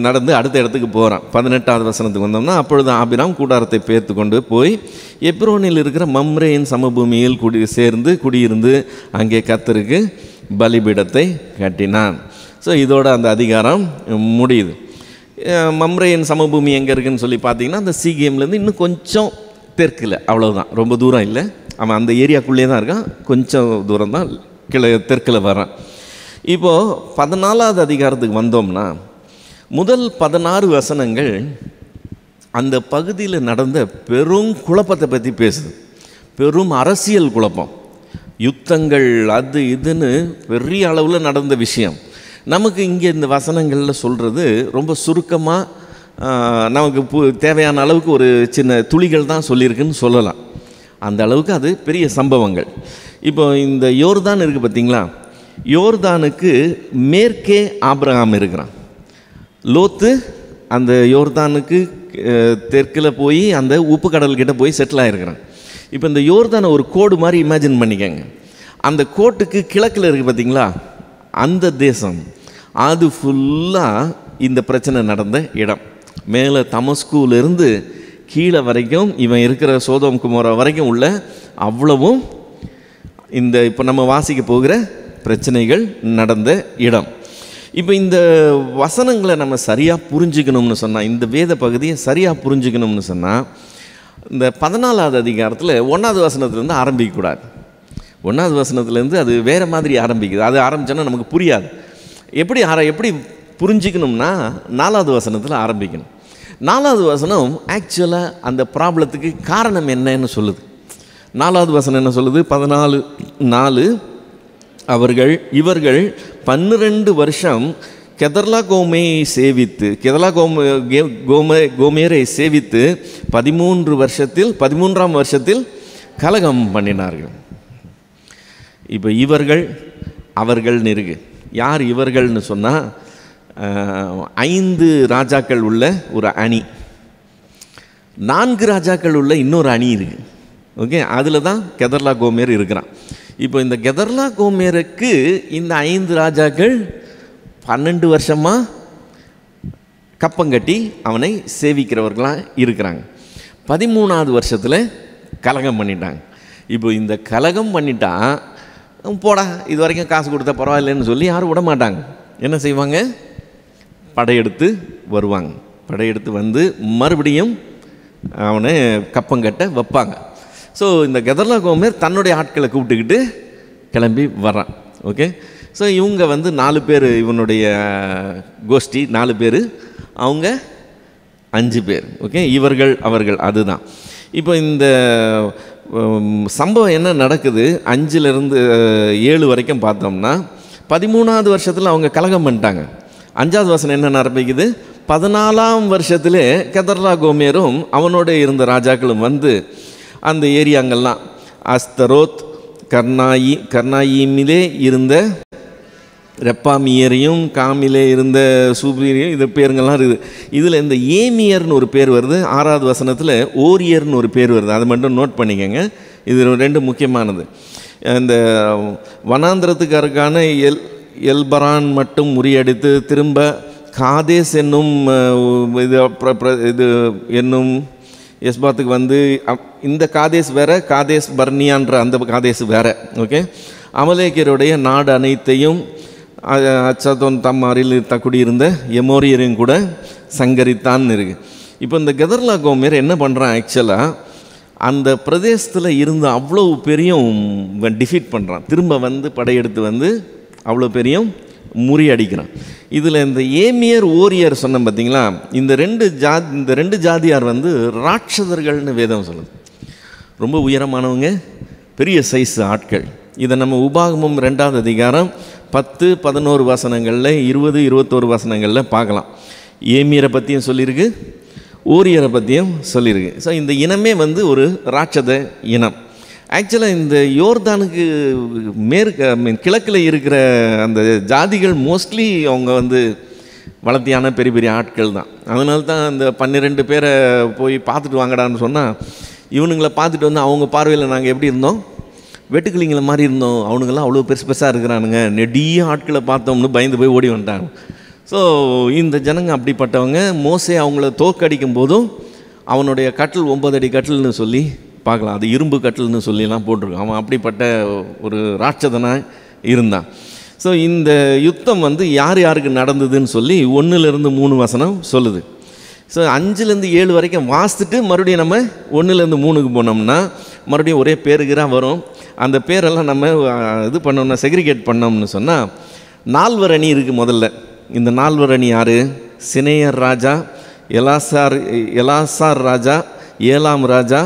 நடந்து அடுத்த இடத்துக்கு போகிறான். 18வது வசனத்துக்கு வந்தோம்னா, அப்பொழுது ஆபிராம் கூடாரத்தை பேர்த்து கொண்டு போய் எப்ரோனில் இருக்கிற மம்ரேயின் சமபூமியில் குடியிருந்து அங்கே கர்த்தருக்கு பலிபீடத்தை கட்டினான். ஸோ இதோட அந்த அதிகாரம் முடியுது. மம்ரேயின் சமபூமி எங்கே இருக்குதுன்னு சொல்லி பார்த்தீங்கன்னா அந்த சீகேம்லேருந்து இன்னும் கொஞ்சம் தெற்கில், அவ்வளோதான், ரொம்ப தூரம் இல்லை. அவன் அந்த ஏரியாக்குள்ளே தான் இருக்கான், கொஞ்சம் தூரம் தான் தெற்கில் வரான். இப்போது 14வது அதிகாரத்துக்கு வந்தோம்னா முதல் 16 வசனங்கள் அந்த பகுதியில் நடந்த பெரும் குழப்பத்தை பற்றி பேசுது. பெரும் அரசியல் குழப்பம், யுத்தங்கள், அது இதுன்னு பெரிய அளவில் நடந்த விஷயம். நமக்கு இங்கே இந்த வசனங்களில் சொல்கிறது ரொம்ப சுருக்கமாக நமக்கு தேவையான அளவுக்கு ஒரு சின்ன துளிகள் தான் சொல்லியிருக்குன்னு சொல்லலாம். அந்த அளவுக்கு அது பெரிய சம்பவங்கள். இப்போ இந்த யோர்தான் இருக்குது பார்த்தீங்களா, யோர்தானுக்கு மேற்கே ஆபிரகாம் இருக்கிறான். லோத்து அந்த யோர்தானுக்கு தெற்கில் போய் அந்த உப்பு கடல்கிட்ட போய் செட்டில் ஆகிருக்கிறான். இப்போ இந்த யோர்தானை ஒரு கோடு மாதிரி இமேஜின் பண்ணிக்கங்க. அந்த கோட்டுக்கு கிழக்கில் இருக்குது பார்த்தீங்களா, அந்த தேசம், அது ஃபுல்லாக இந்த பிரச்சனை நடந்த இடம். மேலே தமஸ்குவிலிருந்து கீழே வரைக்கும் இவன் இருக்கிற சோதோம் குமோரா வரைக்கும் உள்ள அவ்வளவும் இந்த இப்போ நம்ம வாசிக்க போகிற பிரச்சனைகள் நடந்த இடம். இப்போ இந்த வசனங்களை நம்ம சரியாக புரிஞ்சுக்கணும்னு சொன்னால், இந்த வேத பகுதியை சரியாக புரிஞ்சுக்கணும்னு சொன்னால், இந்த 14வது அதிகாரத்தில் 1வது வசனத்துலேருந்து ஆரம்பிக்கக்கூடாது. 1வது வசனத்துலேருந்து அது வேறு மாதிரி ஆரம்பிக்குது. அது ஆரம்பித்தோன்னா நமக்கு புரியாது. எப்படி புரிஞ்சிக்கணும்னா 4வது வசனத்தில் ஆரம்பிக்கணும். 4வது வசனம் ஆக்சுவலாக அந்த ப்ராப்ளத்துக்கு காரணம் என்னன்னு சொல்லுது. 4வது வசனம் என்ன சொல்லுது? 14:4 இவர்கள் 12 வருஷம் கெதர்லாகோமேரை சேவித்து 13ஆம் வருஷத்தில் கலகம் பண்ணினார்கள். இப்போ அவர்கள்னு இருக்கு. யார் இவர்கள்னு சொன்னால் 5 ராஜாக்கள் உள்ள ஒரு அணி, 4 ராஜாக்கள் உள்ள இன்னொரு அணி இருக்கு. ஓகே, அதில் தான் கெதர்லாகோமேர் இருக்கிறான். இப்போ இந்த கெதர்லாகோமேருக்கு இந்த 5 ராஜாக்கள் 12 வருஷமாக கப்பங்கட்டி அவனை சேவிக்கிறவர்களாக இருக்கிறாங்க. 13ஆவது வருஷத்தில் கலகம் பண்ணிட்டாங்க. இப்போ இந்த கலகம் பண்ணிட்டா போடா, இது வரைக்கும் காசு கொடுத்தா பரவாயில்லைன்னு சொல்லி யாரும் விட மாட்டாங்க. என்ன செய்வாங்க? படையெடுத்து வருவாங்க. படையெடுத்து வந்து மறுபடியும் அவனை கப்பங்கட்ட வைப்பாங்க. ஸோ இந்த கெதர்லாகோமேர் தன்னுடைய ஆட்களை கூப்பிட்டுக்கிட்டு கிளம்பி வர்றான். ஓகே, ஸோ இவங்க வந்து 4 பேர், இவனுடைய கோஷ்டி 4 பேர், அவங்க 5 பேர். ஓகே, அவர்கள் அதுதான். இப்போ இந்த சம்பவம் என்ன நடக்குது, 5லேருந்து 7 வரைக்கும் பார்த்தோம்னா 13ஆவது வருஷத்தில் அவங்க கலகம் பண்ணிட்டாங்க. 5வது வசனம் என்ன ஆரம்பிக்குது? 14ஆம் வருஷத்திலே கெதர்லாகோமேரும் அவனோட இருந்த ராஜாக்களும் வந்து அந்த ஏரியாங்கள்லாம் அஸ்தரோத், கர்னாயிமிலே இருந்த ரெப்பாமியரையும், காமிலே இருந்த சூபியரையும், இது பேருங்கள்லாம் இருக்குது. இதில் இந்த ஏமியர்னு ஒரு பேர் வருது. 6வது வசனத்தில் ஓரியர்னு ஒரு பேர் வருது. அதை மட்டும் நோட் பண்ணிக்கங்க. இது 2 முக்கியமானது. இந்த வனாந்திரத்துக்கு அருகான எல்பரான் மட்டும் முறியடித்து திரும்ப காதேஸ் என்னும் இது என்னும் எஸ்பாத்துக்கு வந்து, இந்த காதேஸ் வேறு, காதேஸ் பர்னியான்ற அந்த காதேஸ் வேறு. ஓகே, அமலேக்கியருடைய நாடு அனைத்தையும் அச்சதோன் தம்மாரில் குடியிருந்த எமோரியரையும் கூட சங்கரித்தான் இருக்குது. இப்போ இந்த கெதர்லாகோமேர் என்ன பண்ணுறான்? ஆக்சுவலாக அந்த பிரதேசத்தில் இருந்து அவ்வளோ பெரியும் டிஃபீட் பண்ணுறான். திரும்ப வந்து படையெடுத்து வந்து அவ்வளோ பெரியும் முறியடிக்கிறான். இதில் இந்த ஏமியர் ஓரியர் சொன்ன பார்த்தீங்களா, இந்த ரெண்டு ஜாதியார் வந்து ராட்சதர்கள்னு வேதம் சொல்லுது. ரொம்ப உயரமானவங்க, பெரிய சைஸ் ஆட்கள். இதை நம்ம உபாகமம் 2வது அதிகாரம் 10, 11 வசனங்களில், 20, 21 வசனங்களில் பார்க்கலாம். ஏமியரை பற்றியும் சொல்லியிருக்கு, ஓரியரை பற்றியும் சொல்லியிருக்கு. ஸோ இந்த இனமே வந்து ஒரு ராட்சத இனம். ஆக்சுவலாக இந்த யோர்தானுக்கு கிழக்கில் இருக்கிற அந்த ஜாதிகள் மோஸ்ட்லி அவங்க வந்து வளர்த்தியான பெரிய பெரிய ஆட்கள் தான். அதனால தான் அந்த 12 பேரை போய் பார்த்துட்டு வாங்கடான்னு சொன்னால், இவனுங்களை பார்த்துட்டு வந்து அவங்க பார்வையில் நாங்கள் எப்படி இருந்தோம்? வெட்டுக்கிளிங்களை மாதிரி இருந்தோம். அவனுங்கெல்லாம் அவ்வளோ பெருசாக இருக்கிறானுங்க, நெடிய ஆட்களை பார்த்தோம்னு பயந்து போய் ஓடி வந்துட்டாங்க. ஸோ இந்த ஜனங்க அப்படிப்பட்டவங்க. மோசே அவங்கள தோக்கடிக்கும் போதும் அவனுடைய கட்டில் 9 அடி கட்டில்னு சொல்லி பார்க்கலாம். அது இரும்பு கட்டில்னு சொல்லிலாம் போட்டிருக்கான். அவன் அப்படிப்பட்ட ஒரு ராட்சதனாக இருந்தான். ஸோ இந்த யுத்தம் வந்து யார் யாருக்கு நடந்ததுன்னு சொல்லி 1-3 வசனம் சொல்லுது. ஸோ 5-7 வரைக்கும் வாசித்துட்டு மறுபடியும் நம்ம 1-3க்கு போனோம்னா மறுபடியும் ஒரே பேருக்குறாக வரும். அந்த பேரெல்லாம் நம்ம இது பண்ணோம்னா செக்ரிகேட் பண்ணோம்னு சொன்னால் 4 அணி இருக்குது. முதல்ல இந்த 4 அணி யார்? சினேயர் ராஜா, எலாசார் ராஜா, ஏலாம் ராஜா,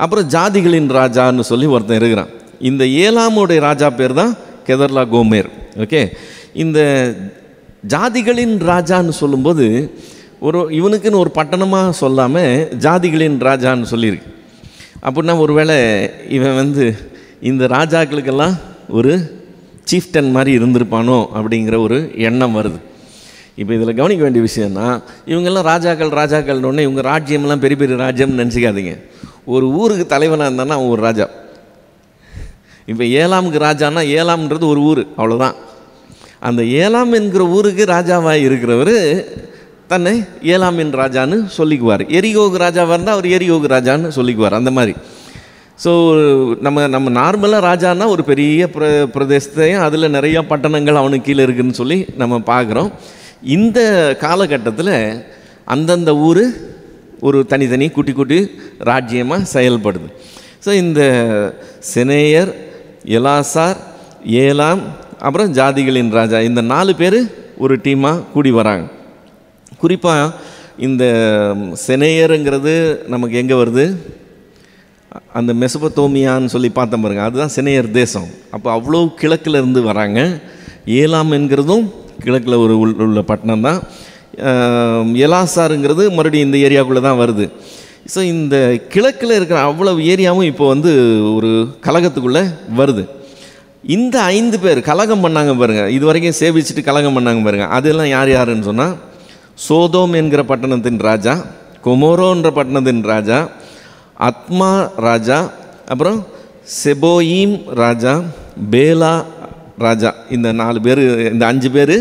அப்புறம் ஜாதிகளின் ராஜான்னு சொல்லி ஒருத்தன் இருக்கிறான். இந்த ஏலாமுடைய ராஜா பேர் தான் கெதர்லா கோமேர். ஓகே, இந்த ஜாதிகளின் ராஜான்னு சொல்லும்போது இவனுக்குன்னு ஒரு பட்டணமாக சொல்லாமல் ஜாதிகளின் ராஜான்னு சொல்லியிருக்கு. அப்படின்னா ஒருவேளை இவன் வந்து இந்த ராஜாக்களுக்கெல்லாம் ஒரு சீஃப்டன் மாதிரி இருந்திருப்பானோ அப்படிங்கிற ஒரு எண்ணம் வருது. இப்போ இதில் கவனிக்க வேண்டிய விஷயம்னா, இவங்கெல்லாம் ராஜாக்கள்னோடனே இவங்க ராஜ்யம்லாம் பெரிய பெரிய ராஜ்யம்னு நினச்சிக்காதீங்க. ஒரு ஊருக்கு தலைவனாக இருந்தானா அவன் ஒரு ராஜா. இப்போ ஏலாமுக்கு ராஜானா ஏலாம்ன்றது ஒரு ஊர், அவ்வளோதான். அந்த ஏலாம் என்கிற ஊருக்கு ராஜாவாக இருக்கிறவர் தன்னை ஏலாமின் ராஜான்னு சொல்லிக்குவார். எரிகோகு ராஜாவாக இருந்தால் அவர் எரிகோகு ராஜான்னு சொல்லிக்குவார். அந்த மாதிரி. ஸோ நம்ம நார்மலாக ராஜானா ஒரு பெரிய பிரதேசத்தையும் அதில் நிறையா பட்டணங்கள் அவனுக்கு கீழே இருக்குதுன்னு சொல்லி நம்ம பார்க்குறோம். இந்த காலகட்டத்தில் அந்தந்த ஊர் ஒரு தனித்தனி குட்டி குட்டி ராஜ்யமாக செயல்படுது. ஸோ இந்த சினேயர், எலாசார், ஏலாம், அப்புறம் ஜாதிகளின் ராஜா, இந்த 4 பேர் ஒரு டீமாக கூடி வராங்க. குறிப்பாக இந்த சினேயருங்கிறது நமக்கு எங்கே வருது? அந்த மெசபத்தோமியான்னு சொல்லி பார்த்தோம் பாருங்க, அதுதான் சினேயர் தேசம். அப்போ அவ்வளோ கிழக்கில் இருந்து வராங்க. ஏலாம் என்கிறதும் கிழக்கில் உள்ள பட்டணம் தான். எலாசாருங்கிறது மறுபடியும் இந்த ஏரியாவுக்குள்ளே தான் வருது. ஸோ இந்த கிழக்கில் இருக்கிற அவ்வளவு ஏரியாவும் இப்போ வந்து ஒரு கலகத்துக்குள்ளே வருது. இந்த 5 பேர் கலகம் பண்ணாங்க பாருங்கள், இது வரைக்கும் சேவிச்சுட்டு கலகம் பண்ணாங்க பாருங்கள். அதெல்லாம் யாருன்னு சொன்னால், சோதோம் என்கிற பட்டணத்தின் ராஜா, கொமோரோன்ற பட்டணத்தின் ராஜா, அத்மா ராஜா, அப்புறம் செபோயீம் ராஜா, பேலா ராஜா. இந்த 4 பேர், இந்த 5 பேர்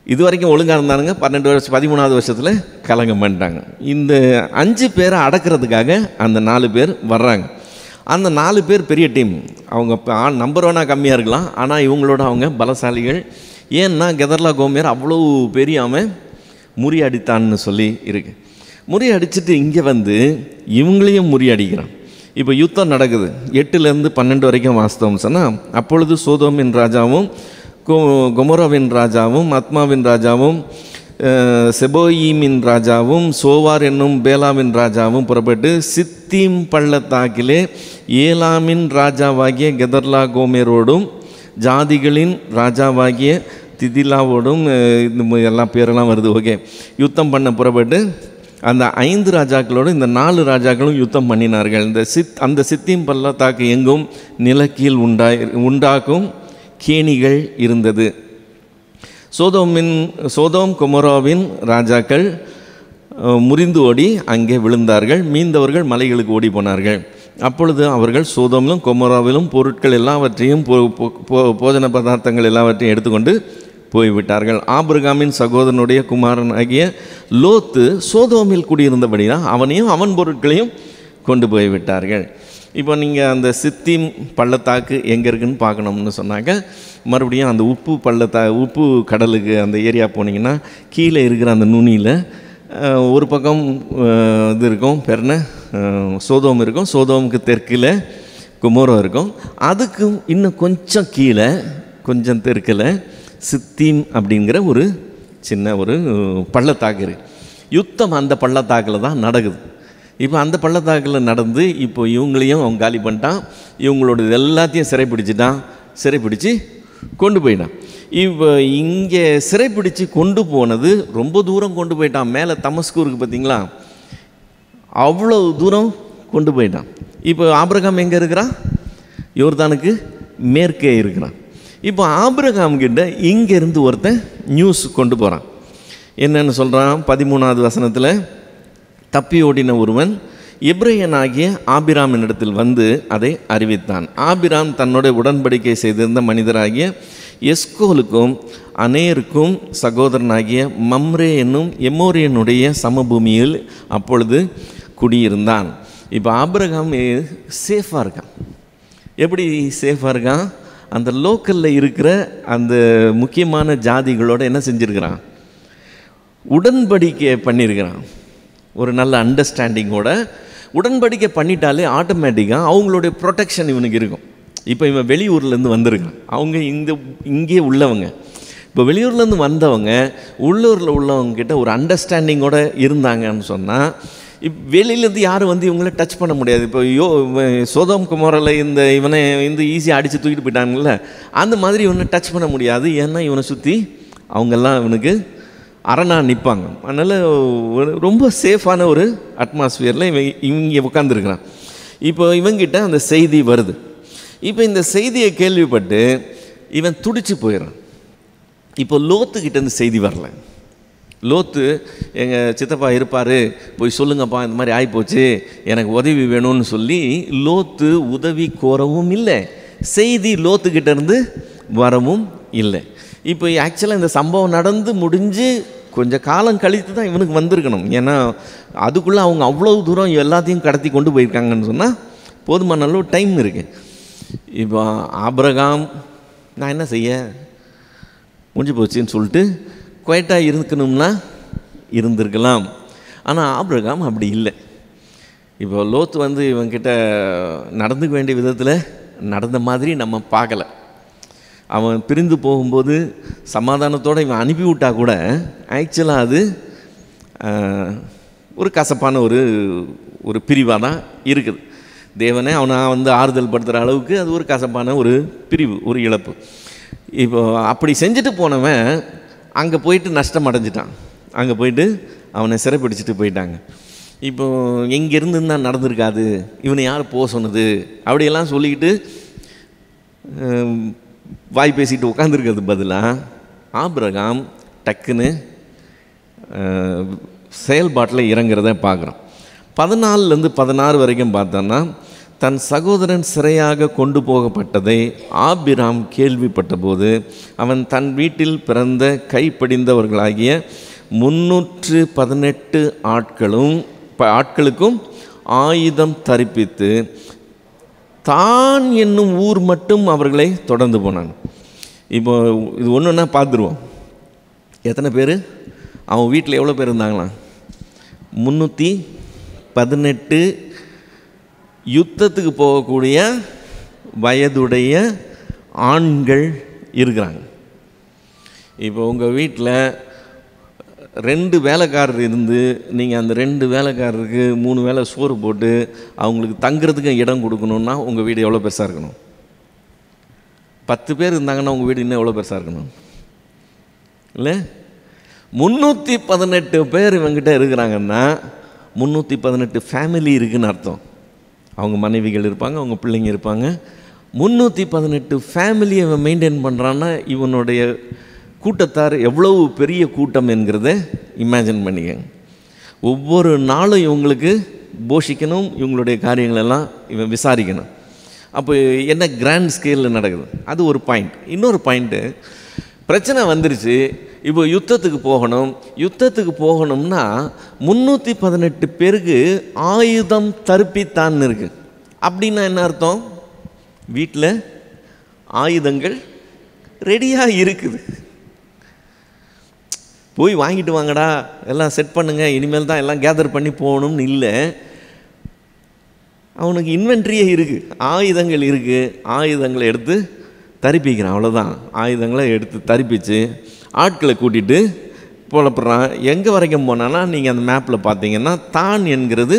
இது வரைக்கும் ஒழுங்காக இருந்தானுங்க. 13வது வருஷத்தில் கலங்கம் பண்ணிட்டாங்க. இந்த 5 பேரை அடக்கிறதுக்காக அந்த 4 பேர் வர்றாங்க. அந்த 4 பேர் பெரிய டீம். அவங்க நம்பர் 1 கம்மியாக இருக்கலாம், ஆனால் இவங்களோட அவங்க பலசாலிகள். ஏன்னா கெதர்லா கோமேர் அவ்வளோ பெரிய அவன் முறியடித்தான்னு சொல்லி இருக்கு. முறியடிச்சிட்டு இங்கே வந்து இவங்களையும் முறியடிக்கிறான். இப்போ யுத்தம் நடக்குது. 8-12 வரைக்கும் வாஸ்தவம் சொன்னால், அப்பொழுது சோதோமின் ராஜாவும் கொமோராவின் ராஜாவும் அத்மாவின் ராஜாவும் செபோயீமின் ராஜாவும் சோவார் என்னும் பேலாவின் ராஜாவும் புறப்பட்டு சித்தீம் பள்ளத்தாக்கிலே ஏலாமின் ராஜாவாகிய கெதர்லா கோமேரோடும் ஜாதிகளின் ராஜாவாகிய திதிலாவோடும் இந்த எல்லா பேரெல்லாம் வருது. ஓகே, யுத்தம் பண்ண புறப்பட்டு அந்த 5 ராஜாக்களோடு இந்த 4 ராஜாக்களும் யுத்தம் பண்ணினார்கள். அந்த சித்தீம் பள்ளத்தாக்கு எங்கும் நிலக்கீழ் உண்டாக்கும் கேணிகள் இருந்தது. சோதோம் கொமோராவின் ராஜாக்கள் முறிந்து ஓடி அங்கே விழுந்தார்கள். மீந்தவர்கள் மலைகளுக்கு ஓடி போனார்கள். அப்பொழுது அவர்கள் சோதோமிலும் கொமோராவிலும் பொருட்கள் எல்லாவற்றையும் போஜன பதார்த்தங்கள் எல்லாவற்றையும் எடுத்துக்கொண்டு போய்விட்டார்கள். ஆபிரகாமின் சகோதரனுடைய குமாரன் ஆகிய லோத்து சோதோமில் குடியிருந்தபடினா அவனையும் அவன் பொருட்களையும் கொண்டு போய்விட்டார்கள். இப்போ நீங்கள் அந்த சித்தீம் பள்ளத்தாக்கு எங்கே இருக்குதுன்னு பார்க்கணும்னு சொன்னாக்க, மறுபடியும் அந்த உப்பு கடலுக்கு அந்த ஏரியா போனீங்கன்னா கீழே இருக்கிற அந்த நுனியில் ஒரு பக்கம் இது இருக்கும், பெருன சோதோம் இருக்கும். சோதோமுக்கு தெற்கில் குமோரோ இருக்கும். அதுக்கு இன்னும் கொஞ்சம் கீழே கொஞ்சம் தெற்கில் சித்தீம் அப்படிங்கிற ஒரு சின்ன ஒரு பள்ளத்தாக்கு இருக்குது. யுத்தம் அந்த பள்ளத்தாக்கில் தான் நடக்குது. இப்போ அந்த பள்ளத்தாக்கில் நடந்து இப்போ இவங்களையும் அவன் காலி பண்ணிட்டான். இவங்களோட எல்லாத்தையும் சிறைப்பிடிச்சு கொண்டு போயிட்டான். இப்போ இங்கே சிறைப்பிடிச்சு கொண்டு போனது ரொம்ப தூரம் கொண்டு போயிட்டான். மேலே தமஸ்கூருக்கு பார்த்தீங்களா, அவ்வளோ தூரம் கொண்டு போயிட்டான். இப்போ ஆபிரகாம் எங்கே இருக்கிறான்? யோர்தானுக்கு மேற்கே இருக்கிறான். இப்போ ஆபிரகாம் கிட்ட இங்கேருந்து ஒருத்தன் நியூஸ் கொண்டு போகிறான். என்னன்னு சொல்கிறான்? 13வது வசனத்தில், தப்பி ஓடின ஒருவன் எபிரேயனாகிய ஆபிராமின் இடத்தில் வந்து அதை அறிவித்தான். ஆபிராம் தன்னோட உடன்படிக்கை செய்திருந்த மனிதராகிய எஸ்கோலுக்கும் அனேருக்கும் சகோதரனாகிய மம்ரே என்னும் எமோரியனுடைய சமபூமியில் அப்பொழுது குடியிருந்தான். இப்போ ஆபிரகாம் சேஃபாக இருக்கான். எப்படி சேஃபாக இருக்கான்? அந்த லோக்கலில் இருக்கிற அந்த முக்கியமான ஜாதிகளோட என்ன செஞ்சுருக்கிறான், உடன்படிக்கை பண்ணியிருக்கிறான். ஒரு நல்ல அண்டர்ஸ்டாண்டிங்கோட உடன்படிக்கை பண்ணிட்டாலே ஆட்டோமேட்டிக்காக அவங்களுடைய ப்ரொடெக்ஷன் இவனுக்கு இருக்கும். இப்போ இவன் வெளியூர்லேருந்து வந்திருக்கான், அவங்க இங்கே உள்ளவங்க. இப்போ வெளியூர்லேருந்து வந்தவங்க உள்ளூரில் உள்ளவங்கக்கிட்ட ஒரு அண்டர்ஸ்டாண்டிங்கோடு இருந்தாங்கன்னு சொன்னால் வெளியிலேருந்து யாரும் வந்து இவங்கள டச் பண்ண முடியாது. இப்போ சோதோம் குமாரில் இவனை ஈஸியாக அடித்து தூக்கிட்டு போயிட்டாங்கல்ல, அந்த மாதிரி இவனை டச் பண்ண முடியாது. ஏன்னா இவனை சுற்றி அவங்கெல்லாம் இவனுக்கு அரணாக நிற்பாங்க. அதனால் ரொம்ப சேஃபான ஒரு அட்மாஸ்பியரில் இவங்க உட்காந்துருக்கிறான். இப்போ இவங்கிட்ட அந்த செய்தி வருது. இப்போ இந்த செய்தியை கேள்விப்பட்டு இவன் துடிச்சு போயிடுறான். இப்போ லோத்துக்கிட்ட இந்த செய்தி வரல. லோத்து எங்கள் சித்தப்பா இருப்பார், போய் சொல்லுங்கப்பா இந்த மாதிரி ஆகிப்போச்சு, எனக்கு உதவி வேணும்னு சொல்லி லோத்து உதவி கோரவும் இல்லை, செய்தி லோத்துக்கிட்ட இருந்து வரவும் இல்லை. இப்போ ஆக்சுவலாக இந்த சம்பவம் நடந்து முடிஞ்சு கொஞ்சம் காலம் கழித்து தான் இவனுக்கு வந்திருக்கணும். ஏன்னா அதுக்குள்ளே அவங்க அவ்வளோ தூரம் எல்லாத்தையும் கடத்தி கொண்டு போயிருக்காங்கன்னு சொன்னால் போதுமான நல்ல டைம் இருக்குது. இப்போ ஆபிரகாம் நான் என்ன செய்ய முடிஞ்சு போச்சுன்னு சொல்லிட்டு குவைட்டாக இருக்கணும்னா இருந்திருக்கலாம். ஆனால் ஆபிரகாம் அப்படி இல்லை. இப்போ லோத்து வந்து இவன்கிட்ட நடந்துக்க வேண்டிய விதத்தில் நடந்த மாதிரி நம்ம பார்க்கலை. அவன் பிரிந்து போகும்போது சமாதானத்தோடு இவன் அனுப்பிவிட்டா கூட ஆக்சுவலாக அது ஒரு கசப்பான ஒரு பிரிவாக தான் இருக்குது. தேவனே அவனை வந்து ஆறுதல் படுத்துகிற அளவுக்கு அது ஒரு கசப்பான ஒரு பிரிவு, ஒரு இழப்பு. இப்போ அப்படி செஞ்சுட்டு போனவன் அங்கே போயிட்டு நஷ்டம் அடைஞ்சிட்டான். அங்கே போயிட்டு அவனை சிறைப்பிடிச்சிட்டு போயிட்டாங்க. இப்போ எங்கேருந்து தான் நடந்திருக்காது, இவனை யார் போக சொன்னது அப்படியெல்லாம் சொல்லிக்கிட்டு வாய் பேசிட்டு உட்காந்துருக்கிறது பதிலாக ஆபிரகாம் டக்குன்னு செயல்பாட்டில் இறங்குறத பார்க்குறோம். 14 16 வரைக்கும் பார்த்தோன்னா, தன் சகோதரன் சிறையாக கொண்டு போகப்பட்டதை ஆபிராம் கேள்விப்பட்ட போது அவன் தன் வீட்டில் பிறந்த கைப்படிந்தவர்களாகிய 318 ஆட்களுக்கும் ஆயுதம் தரிப்பித்து தான் என்னும் ஊர் மட்டும் அவர்களை தொடர்ந்து போனான். இப்போ இது ஒன்றுன்னா பார்த்துருவோம். எத்தனை பேர் அவன் வீட்டில் எவ்வளோ பேர் இருந்தாங்களாம்? 318 யுத்தத்துக்கு போகக்கூடிய வயதுடைய ஆண்கள் இருக்கிறாங்க. இப்போ உங்கள் வீட்டில் 2 வேலைக்காரர் இருந்து நீங்கள் அந்த 2 வேலைக்காரருக்கு 3 வேளை சோறு போட்டு அவங்களுக்கு தங்குறதுக்கு இடம் கொடுக்கணுன்னா உங்கள் வீடு எவ்வளோ பெருசாக இருக்கணும்? 10 பேர் இருந்தாங்கன்னா உங்கள் வீடு இன்னும் எவ்வளோ பெருசாக இருக்கணும் இல்லை? 318 பேர் இவங்கிட்ட இருக்கிறாங்கன்னா 318 ஃபேமிலி இருக்குதுன்னு அர்த்தம். அவங்க மனைவிகள் இருப்பாங்க, அவங்க பிள்ளைங்க இருப்பாங்க. 318 ஃபேமிலியை இவன் மெயின்டைன் பண்ணுறான்னா இவனுடைய கூட்டத்தார் எவ்வளவு பெரிய கூட்டம் என்கிறத இமேஜின் பண்ணிக்கங்க. ஒவ்வொரு நாளும் இவங்களுக்கு போஷிக்கணும், இவங்களுடைய காரியங்களெல்லாம் இவன் விசாரிக்கணும். அப்போ என்ன கிராண்ட் ஸ்கேலில் நடக்குது, அது ஒரு பாயிண்ட். இன்னொரு பாயிண்ட்டு, பிரச்சனை வந்துருச்சு, இப்போ யுத்தத்துக்கு போகணும்னா 318 பேருக்கு ஆயுதம் தரிப்பித்தான்னு இருக்குது. அப்படின்னா என்ன அர்த்தம்? வீட்டில் ஆயுதங்கள் ரெடியாக இருக்குது, போய் வாங்கிட்டு வாங்கடா, எல்லாம் செட் பண்ணுங்கள், இனிமேல் தான் எல்லாம் கேதர் பண்ணி போகணும்னு இல்லை. அவனுக்கு இன்வென்ட்ரியே இருக்குது, ஆயுதங்கள் இருக்குது, ஆயுதங்களை எடுத்து தரிப்பிக்கிறான். அவ்வளோதான், ஆயுதங்களை எடுத்து தரிப்பித்து ஆட்களை கூட்டிகிட்டு புலப்படுறான். எங்கே வரைக்கும் போனான்னா நீங்கள் அந்த மேப்பில் பார்த்தீங்கன்னா தான் என்கிறது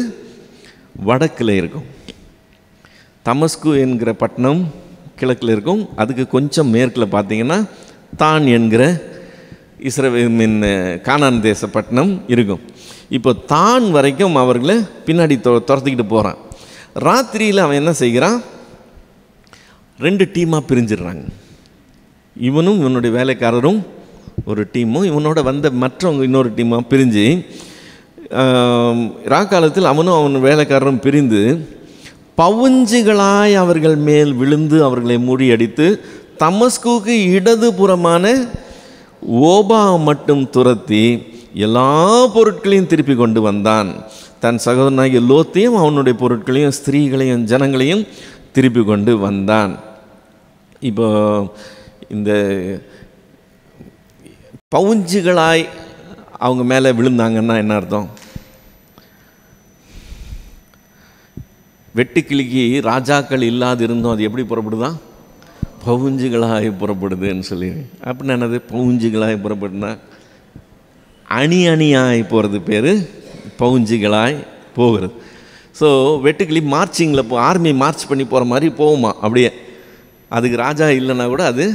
வடக்கில் இருக்கும், தமஸ்கு என்கிற பட்டணம் கிழக்கில் இருக்கும், அதுக்கு கொஞ்சம் மேற்கில் பார்த்தீங்கன்னா தான் என்கிற கானான் தேச பட்டணம் இருக்கும். இப்போ தான் வரைக்கும் அவர்களை பின்னாடி துரத்திக்கிட்டு போகிறான். ராத்திரியில் அவன் என்ன செய்கிறான், 2 டீமாக பிரிஞ்சிடுறாங்க. இவனும் இவனுடைய வேலைக்காரரும் ஒரு டீமும், இவனோட வந்த மற்றவங்க இன்னொரு டீமாக பிரிஞ்சு, ராக்காலத்தில் அவனும் அவன் வேலைக்காரரும் பிரிந்து பவுஞ்சுகளாய் அவர்கள் மேல் விழுந்து அவர்களை மூடியடித்து தமஸ்குக்கு இடதுபுறமான ஓபா மட்டும் துரத்தி எல்லா பொருட்களையும் திருப்பி கொண்டு வந்தான். தன் சகோதரனாகிய லோத்தையும் அவனுடைய பொருட்களையும் ஸ்திரீகளையும் ஜனங்களையும் திருப்பி கொண்டு வந்தான். இப்போ இந்த பவுஞ்சுகளாய் அவங்க மேலே விழுந்தாங்கன்னா என்ன அர்த்தம்? வெட்டுக்கிளிக்கு ராஜாக்கள் இல்லாது இருந்தோம், அது எப்படி புறப்படுதான்? பவுஞ்சுகளாய் புறப்படுதுன்னு சொல்லி. அப்படின்னு என்னது? பவுஞ்சுகளாய் புறப்படுனா அணி அணியாய் போகிறது பேர் பவுஞ்சுகளாய் போகிறது. ஸோ வெட்டுக்கிளி மார்ச்சிங்கில் ஆர்மி மார்ச் பண்ணி போகிற மாதிரி போகுமா அப்படியே. அதுக்கு ராஜா இல்லைன்னா கூட அது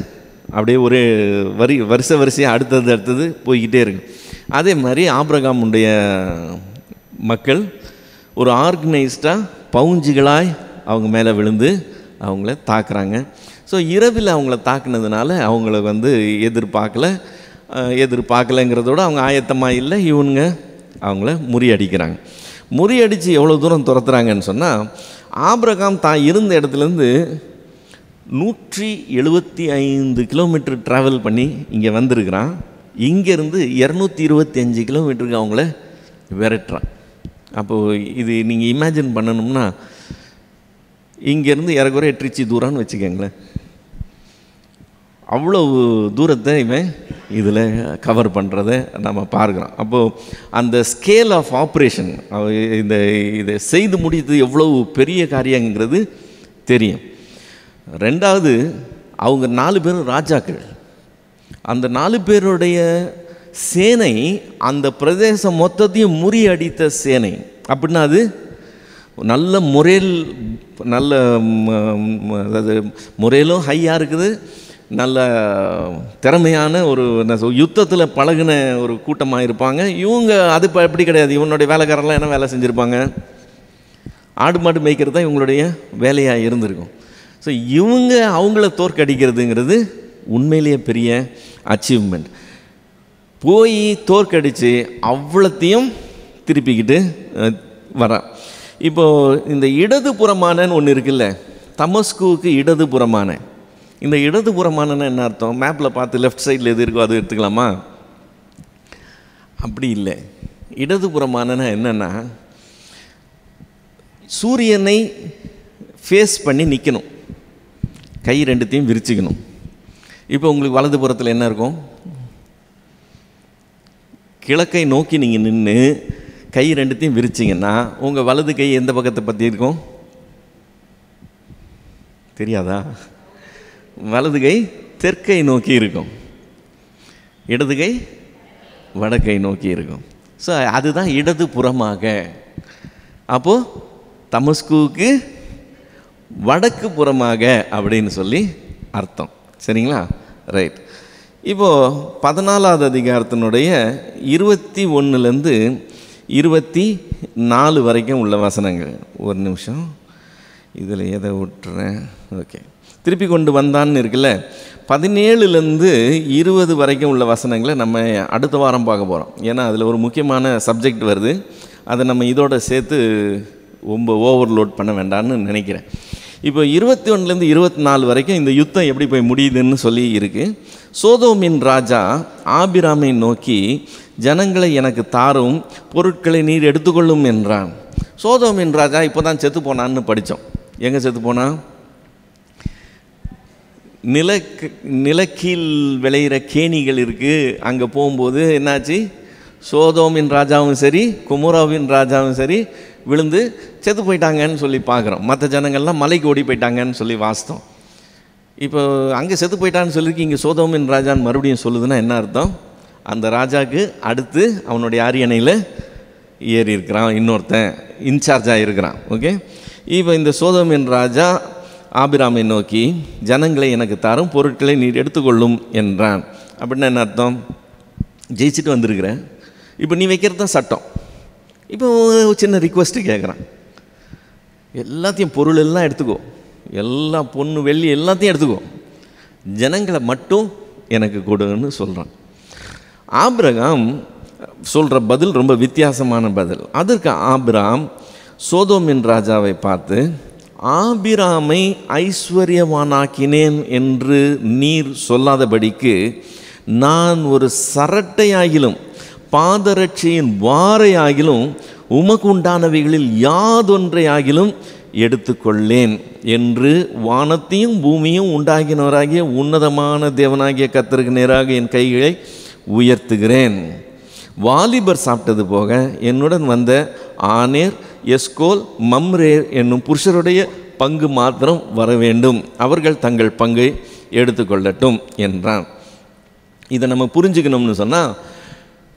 அப்படியே ஒரு வரிசையாக அடுத்தது போய்கிட்டே இருக்கு. அதே மாதிரி ஆபிரகாமுடைய மக்கள் ஒரு ஆர்கனைஸ்டாக பவுஞ்சுகளாய் அவங்க மேலே விழுந்து அவங்கள தாக்குறாங்க. ஸோ இரவில் அவங்கள தாக்குனதுனால அவங்கள எதிர்பார்க்கலைங்கிறதோட அவங்க ஆயத்தமாக இல்லை. இவனுங்க அவங்கள முறியடிக்கிறாங்க. முறியடித்து எவ்வளோ தூரம் துரத்துறாங்கன்னு சொன்னால், ஆபிரகாம் தான் இருந்த இடத்துலேருந்து 175 கிலோமீட்டர் ட்ராவல் பண்ணி இங்கே வந்திருக்கிறான். இங்கேருந்து 225 கிலோமீட்டருக்கு அவங்கள விரட்டுறான். அப்போது இது நீங்கள் இமேஜின் பண்ணணும்னா, இங்கேருந்து ஏறக்குறைய திருச்சி தூரம்னு வச்சுக்கோங்களேன். அவ்வளோ தூரத்தை இவன் இதில் கவர் பண்ணுறதை நம்ம பார்க்குறோம். அப்போது அந்த ஸ்கேல் ஆஃப் ஆப்ரேஷன், இதை செய்து முடித்தது எவ்வளவு பெரிய காரியங்கிறது தெரியும். ரெண்டாவது, அவங்க 4 பேரும் ராஜாக்கள். அந்த 4 பேருடைய சேனை அந்த பிரதேசம் மொத்தத்தையும் முறியடித்த சேனை. அப்படின்னா அது நல்ல அதாவது முறையிலும் ஹையாக இருக்குது, நல்ல திறமையான ஒரு யுத்தத்தில் பழகின ஒரு கூட்டமாக இருப்பாங்க. இவங்க அது எப்படி கிடையாது. இவனுடைய வேலைக்காரெல்லாம் என்ன வேலை செஞ்சுருப்பாங்க? ஆடு மாடு மேய்க்கிறது தான் இவங்களுடைய வேலையாக இருந்திருக்கும். ஸோ இவங்க அவங்கள தோற்கடிக்கிறதுங்கிறது உண்மையிலேயே பெரிய அச்சீவ்மெண்ட். போய் தோற்கடித்து அவ்வளோத்தையும் திருப்பிக்கிட்டு வரான். இப்போது இந்த இடதுபுறமானன்னு ஒன்று இருக்குல்ல, தமஸ்குவுக்கு இடதுபுறமான. இந்த இடதுபுறமானன்னு என்ன அர்த்தம்? மேப்பில் பார்த்து லெஃப்ட் சைடில் எது இருக்கோ அது எடுத்துக்கலாமா? அப்படி இல்லை. இடதுபுறமானன்னா என்னென்னா, சூரியனை ஃபேஸ் பண்ணி நிற்கணும், கை ரெண்டுத்தையும் விரிச்சிக்கணும். இப்போ உங்களுக்கு வலதுபுறத்தில் என்ன இருக்கும்? கிழக்கை நோக்கி நீங்கள் நின்று கை ரெண்டுத்தையும் விரிச்சிங்கன்னா உங்கள் வலது கை எந்த பக்கத்தை பற்றி இருக்கும் தெரியாதா? வலது கை தெற்கை நோக்கி இருக்கும், இடது கை வடக்கை நோக்கி இருக்கும். ஸோ அதுதான் இடது புறமாக. அப்போது தமஸ்குவுக்கு வடக்கு புறமாக அப்படின்னு சொல்லி அர்த்தம். சரிங்களா? ரைட். இப்போது 14வது அதிகாரத்தினுடைய 21லேருந்து 24 வரைக்கும் உள்ள வசனங்கள். ஒரு நிமிஷம், இதில் எதை விட்டுறேன்? ஓகே, திருப்பி கொண்டு வந்தான்னு இருக்குல்ல. 17லேருந்து 20 வரைக்கும் உள்ள வசனங்களை நம்ம அடுத்த வாரம் பார்க்க போகிறோம். ஏன்னா அதில் ஒரு முக்கியமான சப்ஜெக்ட் வருது. அதை நம்ம இதோட சேர்த்து ரொம்ப ஓவர்லோட் பண்ண வேண்டாம்னு நினைக்கிறேன். இப்போ 21லேருந்து 24 வரைக்கும் இந்த யுத்தம் எப்படி போய் முடியுதுன்னு சொல்லி இருக்குது. சோதோமின் ராஜா ஆபிராமை நோக்கி, ஜனங்களை எனக்கு தாரும், பொருட்களை நீர் எடுத்துக்கொள்ளும் என்றான். சோதோமின் ராஜா இப்போ தான் செத்து போனான்னு படித்தோம். எங்கே செத்து போனான்? நிலக்கீழ் விளையிற கேணிகள் இருக்குது, அங்கே போகும்போது என்னாச்சு? சோதோமின் ராஜாவும் சரி குமோராவின் ராஜாவும் சரி விழுந்து செத்து போயிட்டாங்கன்னு சொல்லி பார்க்குறோம். மற்ற ஜனங்கள்லாம் மலைக்கு ஓடி போயிட்டாங்கன்னு சொல்லி வாஸ்தவம். இப்போ அங்கே செத்து போயிட்டான்னு சொல்லியிருக்கு, இங்கே சோதோமின் ராஜான்னு மறுபடியும் சொல்லுதுன்னா என்ன அர்த்தம்? அந்த ராஜாவுக்கு அடுத்து அவனுடைய அரியணையில் ஏறி இருக்கிறான், இன்னொருத்தன் இன்சார்ஜாக இருக்கிறான். ஓகே, இப்போ இந்த சோதோமின் ராஜா ஆபிராமை நோக்கி, ஜனங்களை எனக்கு தாரும், பொருட்களை நீர் எடுத்துக்கொள்ளும் என்றான். அப்படின்னா என்ன அர்த்தம்? ஜெயிச்சுட்டு வந்திருக்கிறேன், இப்போ நீ வைக்கிறது தான் சட்டம். இப்போ சின்ன ரிக்வெஸ்ட்டு கேட்குறான், எல்லாத்தையும் பொருள் எல்லாம் எடுத்துக்கோ, எல்லா பொண்ணு வெள்ளி எல்லாத்தையும் எடுத்துக்கோ, ஜனங்களை மட்டும் எனக்கு கொடுன்னு சொல்கிறான். ஆபிரகாம் சொல்கிற பதில் ரொம்ப வித்தியாசமான பதில். அதற்கு ஆபிராம் சோதோமின் ராஜாவை பார்த்து, ஆபிராமை ஐஸ்வர்யவானாக்கினேன் என்று நீர் சொல்லாதபடிக்கு நான் ஒரு சரட்டையாகிலும் பாதரட்சியின் வாரையாகிலும் உமக்கு உண்டானவைகளில் யாதொன்றையாகிலும் எடுத்துக்கொள்ளேன் என்று வானத்தையும் பூமியும் உண்டாகினவராகிய உன்னதமான தேவனாகிய கர்த்தருக்கு நேராக என் கைகளை உயர்த்துகிறேன். வாலிபர் சாப்பிட்டது போக என்னுடன் வந்த ஆனேர், எஸ்கோல், மம்ரே என்னும் புருஷருடைய பங்கு மாத்திரம் வர வேண்டும். அவர்கள் தங்கள் பங்கை எடுத்துக்கொள்ளட்டும் என்றான். இதை நம்ம புரிஞ்சுக்கணும்னு சொன்னால்,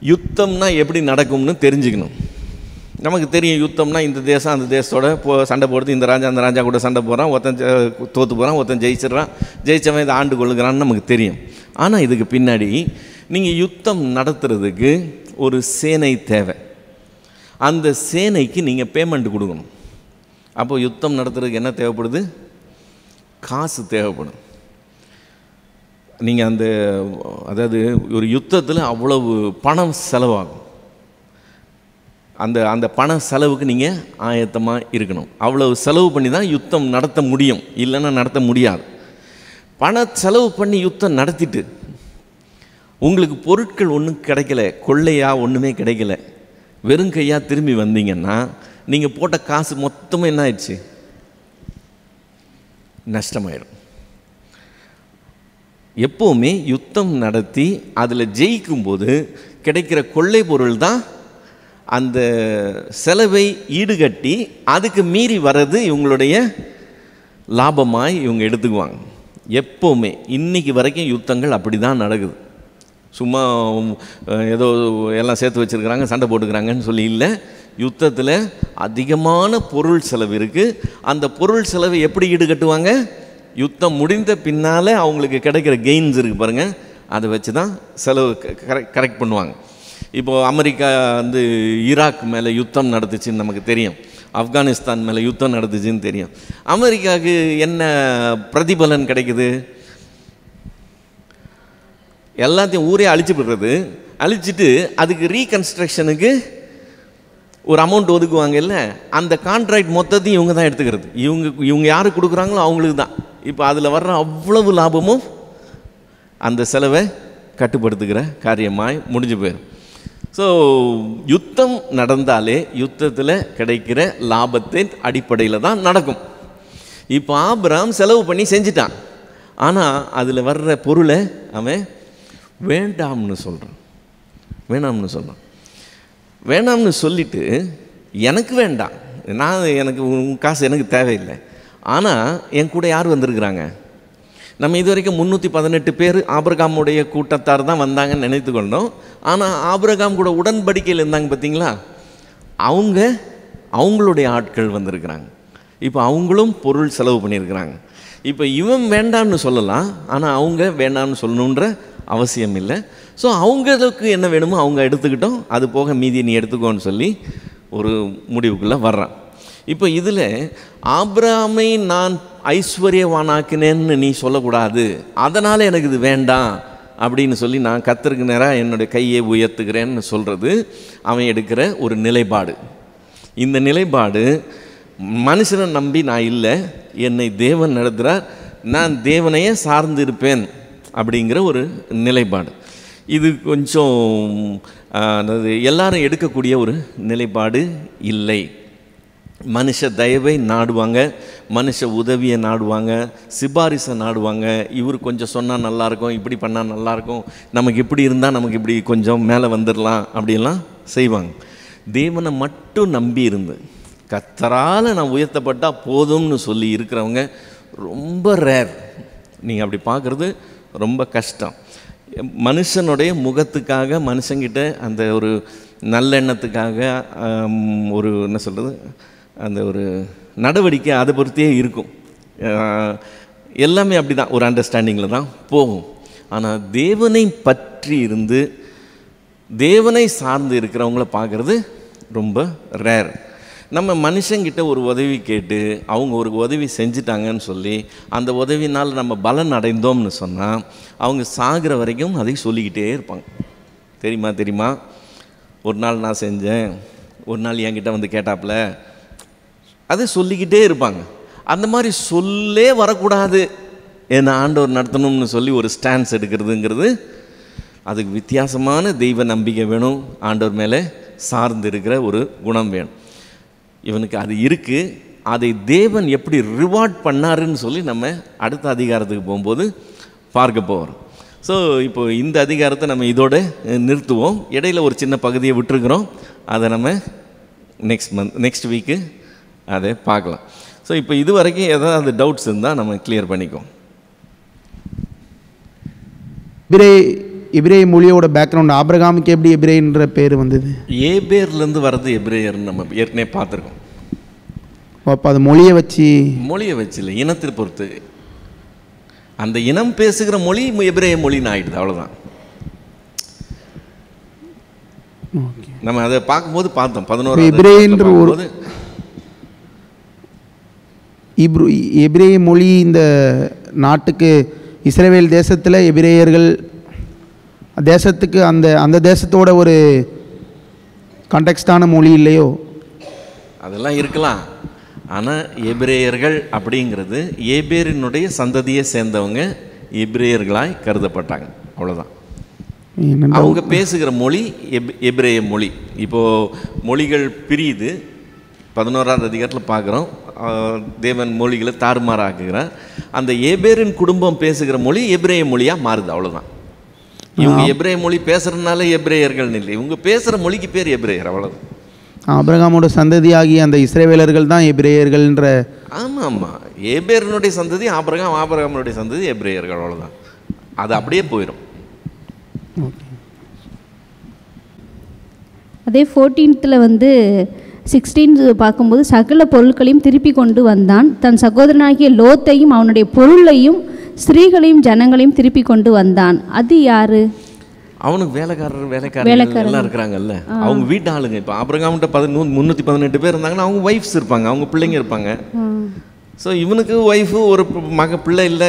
யுத்தம்னா எப்படி நடக்கும்னு தெரிஞ்சுக்கணும். நமக்கு தெரியும், யுத்தம்னா இந்த தேசம் அந்த தேசத்தோட சண்டை போடுறது, இந்த ராஜா அந்த ராஜா கூட சண்டை போடுறான், ஒருத்தன் தோற்று போகிறான், ஒருத்தன் ஜெயிச்சிட்றான், ஜெயிச்சவன் இதை ஆண்டு கொள்ளுகிறான்னு நமக்கு தெரியும். ஆனால் இதுக்கு பின்னாடி நீங்கள் யுத்தம் நடத்துறதுக்கு ஒரு சேனை தேவை. அந்த சேனைக்கு நீங்கள் பேமெண்ட் கொடுக்கணும். அப்போது யுத்தம் நடத்துறதுக்கு என்ன தேவைப்படுது? காசு தேவைப்படும். நீங்கள் அதாவது ஒரு யுத்தத்தில் அவ்வளவு பணம் செலவாகும். அந்த பண செலவுக்கு நீங்கள் ஆயத்தமாக இருக்கணும். அவ்வளவு செலவு பண்ணி தான் யுத்தம் நடத்த முடியும், இல்லைன்னா நடத்த முடியாது. பண செலவு பண்ணி யுத்தம் நடத்திட்டு உங்களுக்கு பொருட்கள் ஒன்றும் கிடைக்கல, கொள்ளையாக ஒன்றுமே கிடைக்கல, வெறும் கையாக திரும்பி வந்தீங்கன்னா நீங்கள் போட்ட காசு மொத்தமாக என்ன ஆயிடுச்சு? நஷ்டமாயிடும். எப்போவுமே யுத்தம் நடத்தி அதில் ஜெயிக்கும்போது கிடைக்கிற கொள்ளை பொருள் தான் அந்த செலவை ஈடுகட்டி அதுக்கு மீறி வர்றது இவங்களுடைய லாபமாய் இவங்க எடுத்துக்குவாங்க. எப்போவுமே இன்றைக்கி வரைக்கும் யுத்தங்கள் அப்படி தான் நடக்குது. சும்மா ஏதோ எல்லாம் சேர்த்து வச்சுருக்கிறாங்க, சண்டை போட்டுக்கிறாங்கன்னு சொல்லி இல்லை. யுத்தத்தில் அதிகமான பொருள் செலவு இருக்குது. அந்த பொருள் செலவை எப்படி ஈடுகட்டுவாங்க? யுத்தம் முடிந்த பின்னால் அவங்களுக்கு கிடைக்கிற கெயின்ஸ் இருக்குது பாருங்கள், அதை வச்சு தான் செலவு கரெக்ட் பண்ணுவாங்க. இப்போது அமெரிக்கா ஈராக் மேலே யுத்தம் நடத்துச்சுன்னு நமக்கு தெரியும், ஆப்கானிஸ்தான் மேலே யுத்தம் நடத்துச்சுன்னு தெரியும். அமெரிக்காவுக்கு என்ன பிரதிபலன் கிடைக்குது? எல்லாத்தையும் ஊரே அழிச்சு விடுறது. அழிச்சிட்டு அதுக்கு ரீகன்ஸ்ட்ரக்ஷனுக்கு ஒரு அமௌண்ட் ஒதுக்குவாங்க இல்லை, அந்த கான்ட்ராக்ட் மொத்தத்தையும் இவங்க தான் எடுத்துக்கிறது. இவங்க யாருக்கு கொடுக்குறாங்களோ அவங்களுக்கு தான். இப்போ அதில் வர்ற அவ்வளவு லாபமும் அந்த செலவை கட்டுப்படுத்துகிற காரியமாய் முடிஞ்சு போயிடும். ஸோ யுத்தம் நடந்தாலே யுத்தத்தில் கிடைக்கிற லாபத்தின் அடிப்படையில் தான் நடக்கும். இப்போ ஆபிரகாம் செலவு பண்ணி செஞ்சிட்டான். ஆனால் அதில் வர்ற பொருளை அவன் வேண்டாம்னு சொல்கிறான். வேணாம்னு சொல்லிவிட்டு, எனக்கு வேண்டாம், எனக்கு காசு எனக்கு தேவையில்லை, ஆனால் என் கூட யார் வந்திருக்கிறாங்க? நம்ம இது வரைக்கும் 318 பேர் ஆபிரகாமுடைய கூட்டத்தார் தான் வந்தாங்கன்னு நினைத்து கொண்டோம். ஆனால் ஆபிரகாம் கூட உடன்படிக்கையில் இருந்தாங்க பார்த்தீங்களா, அவங்களுடைய ஆட்கள் வந்திருக்கிறாங்க. இப்போ அவங்களும் பொருள் செலவு பண்ணியிருக்கிறாங்க. இப்போ இவன் வேண்டாம்னு சொல்லலாம், ஆனால் அவங்க வேண்டாம்னு சொல்லணுன்ற அவசியம் இல்லை. ஸோ அவங்களுக்கு என்ன வேணுமோ அவங்க எடுத்துக்கிட்டோம், அது போக மீதி நீ எடுத்துக்கோன்னு சொல்லி ஒரு முடிவுக்குள்ளே வர்றான். இப்போ இதில் ஆபிரகாமை நான் ஐஸ்வர்யவானாக்கினேன்னு நீ சொல்லக்கூடாது, அதனால் எனக்கு இது வேண்டாம் அப்படின்னு சொல்லி நான் கர்த்தருக்கு நேராக என்னுடைய கையை உயர்த்துகிறேன்னு சொல்கிறது அவன் எடுக்கிற ஒரு நிலைப்பாடு. இந்த நிலைப்பாடு மனுஷனை நம்பி நான் இல்லை, என்னை தேவன் நடத்துகிறார், நான் தேவனையே சார்ந்து இருப்பேன் அப்படிங்கிற ஒரு நிலைப்பாடு. இது கொஞ்சம் எல்லாரும் எடுக்கக்கூடிய ஒரு நிலைப்பாடு இல்லை. மனுஷ தயவை நாடுவாங்க, மனுஷ உதவியை நாடுவாங்க, சிபாரிசை நாடுவாங்க. இவர் கொஞ்சம் சொன்னால் நல்லாயிருக்கும், இப்படி பண்ணால் நல்லாயிருக்கும், நமக்கு இப்படி இருந்தால் நமக்கு இப்படி கொஞ்சம் மேலே வந்துடலாம் அப்படிலாம் செய்வாங்க. தேவனை மட்டும் நம்பி இருந்து கர்த்தரால் நான் உயர்த்தப்பட்டால் போதும்னு சொல்லி இருக்கிறவங்க ரொம்ப ரேர். நீங்கள் அப்படி பார்க்குறது ரொம்ப கஷ்டம். மனுஷனுடைய முகத்துக்காக, மனுஷங்கிட்ட அந்த ஒரு நல்லெண்ணத்துக்காக ஒரு என்ன சொல்கிறது, அந்த ஒரு நடவடிக்கை அதை பொறுத்தே இருக்கும். எல்லாமே அப்படி தான், ஒரு அண்டர்ஸ்டாண்டிங்கில் தான் போகும். ஆனால் தேவனை பற்றி இருந்து தேவனை சார்ந்து இருக்கிறவங்கள பார்க்குறது ரொம்ப ரேர். நம்ம மனுஷங்கிட்ட ஒரு உதவி கேட்டு அவங்க ஒரு உதவி செஞ்சிட்டாங்கன்னு சொல்லி அந்த உதவினால் நம்ம பலன் அடைந்தோம்னு சொன்னால் அவங்க சாகிற வரைக்கும் அதை சொல்லிக்கிட்டே இருப்பாங்க. தெரியுமா, ஒரு நாள் நான் செஞ்சேன், ஒரு நாள் என்கிட்ட வந்து கேட்டாப்புல, அதை சொல்லிக்கிட்டே இருப்பாங்க. அந்த மாதிரி சொல்லே வரக்கூடாது, என்னை ஆண்டவர் நடத்தணும்னு சொல்லி ஒரு ஸ்டான்ஸ் எடுக்கிறதுங்கிறது அதுக்கு வித்தியாசமான தெய்வ நம்பிக்கை வேணும், ஆண்டவர் மேலே சார்ந்து இருக்கிற ஒரு குணம் வேணும். இவனுக்கு அது இருக்குது, அதை தேவன் எப்படி ரிவார்ட் பண்ணாருன்னு சொல்லி நம்ம அடுத்த அதிகாரத்துக்கு போகும்போது பார்க்க போகிறோம். ஸோ இப்போ இந்த அதிகாரத்தை நம்ம இதோடு நிறுத்துவோம். இடையில ஒரு சின்ன பகுதியை விட்டுருக்குறோம். அதை நம்ம நெக்ஸ்ட் வீக்கு அதை பார்க்கலாம். ஸோ இப்போ இது வரைக்கும் ஏதாவது டவுட்ஸ் இருந்தால் நம்ம கிளியர் பண்ணிக்குவோம். எபிரேய மொழியோட பேக்ரவுண்ட், ஆபிரகாமுக்கு எப்படி எபிரேன்ற பேர் வந்தது? ஏபேர்லேருந்து வர்றது எபிரேயர்னு நம்ம ஏற்கனவே பார்த்துருக்கோம். அப்போ அது மொழியை வச்சு இல்லை, இனத்தை பொறுத்து. அந்த இனம் பேசுகிற மொழி எபிரேய மொழின்னு ஆயிடுது, அவ்வளோதான். நம்ம அதை பார்க்கும்போது பார்த்தோம் 11 எபிரேய மொழி இந்த நாட்டுக்கு இஸ்ரவேல் தேசத்தில் எபிரேயர்கள் தேசத்துக்கு அந்த தேசத்தோட ஒரு கான்டெக்ஸ்டான மொழி இல்லையோ? அதெல்லாம் இருக்கலாம். ஆனால் எபிரேயர்கள் அப்படிங்கிறது ஏபேரினுடைய சந்ததியை சேர்ந்தவங்க எபிரேயர்களாய் கருதப்பட்டாங்க, அவ்வளோதான். அவங்க பேசுகிற மொழி எபிரேய மொழி. இப்போது மொழிகள் பிரியுது, 11ஆவது அதிகாரத்தில் பார்க்குறோம். தேவன் மொழிகளை தாறுமாறாக்குகிறார். அந்த ஏபேரின் குடும்பம் பேசுகிற மொழி எபிரேய மொழியாக மாறுது, அவ்வளோதான். இவங்க எபிரேய மொழி பேசுகிறதுனால எபிரேயர்கள்னு இல்லை, இவங்க பேசுகிற மொழிக்கு பேர் எபிரேயர், அவ்வளோதான். ஆபிரகாமோட சந்ததியாகி அந்த இஸ்ரவேலர்கள் தான் எபிரேயர்கள்ன்ற. ஆமாம், ஏபேரனுடைய சந்ததி ஆபிரகாம், ஆபிரகாமனுடைய சந்ததி எபிரேயர்கள், அவ்வளோதான். அது அப்படியே போயிடும். அதே 14th 16 பார்க்கும்போது சகல பொருட்களையும் திருப்பி கொண்டு வந்தான், தன் சகோதரனாகிய லோத்தையும் அவனுடைய பொருளையும் ஸ்திரீகளையும் ஜனங்களையும் திருப்பி கொண்டு வந்தான். அது யாரு? அவனுக்கு வேலைக்காரர் எல்லாம் இருக்கிறாங்கல்ல, அவங்க வீட்டு ஆளுங்க. இப்போ ஆபிரகாம்கிட்ட 318 பேர் இருந்தாங்கன்னா அவங்க ஒய்ஃப்ஸ் இருப்பாங்க, அவங்க பிள்ளைங்க இருப்பாங்க. ஸோ இவனுக்கு ஒய்ஃபு ஒரு பிள்ளை இல்லை,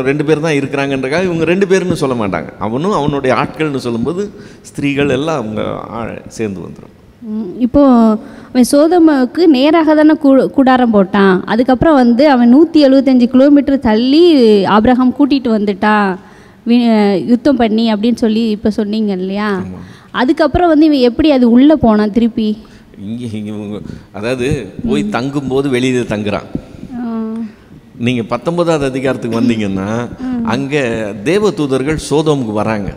2 பேர் தான் இருக்கிறாங்கன்றக்காக இவங்க 2 பேர்னு சொல்ல மாட்டாங்க. அவனும் அவனுடைய ஆட்கள்னு சொல்லும்போது ஸ்திரீகள் எல்லாம் அவங்க சேர்ந்து வந்துடும். இப்போது அவன் சோதோமுக்கு நேராக தானே கூடாரம் போட்டான். அதுக்கப்புறம் அவன் 175 கிலோமீட்டர் தள்ளி ஆபிரகாம் கூட்டிகிட்டு வந்துட்டான் யுத்தம் பண்ணி அப்படின்னு சொல்லி இப்போ சொன்னீங்க இல்லையா? அதுக்கப்புறம் இவன் எப்படி அது உள்ளே போனான் திருப்பி? இங்கே அதாவது போய் தங்கும்போது வெளியில் தங்குறான். நீங்கள் 19ஆவது அதிகாரத்துக்கு வந்தீங்கன்னா அங்கே தேவ தூதர்கள் சோதோமுக்கு வராங்க.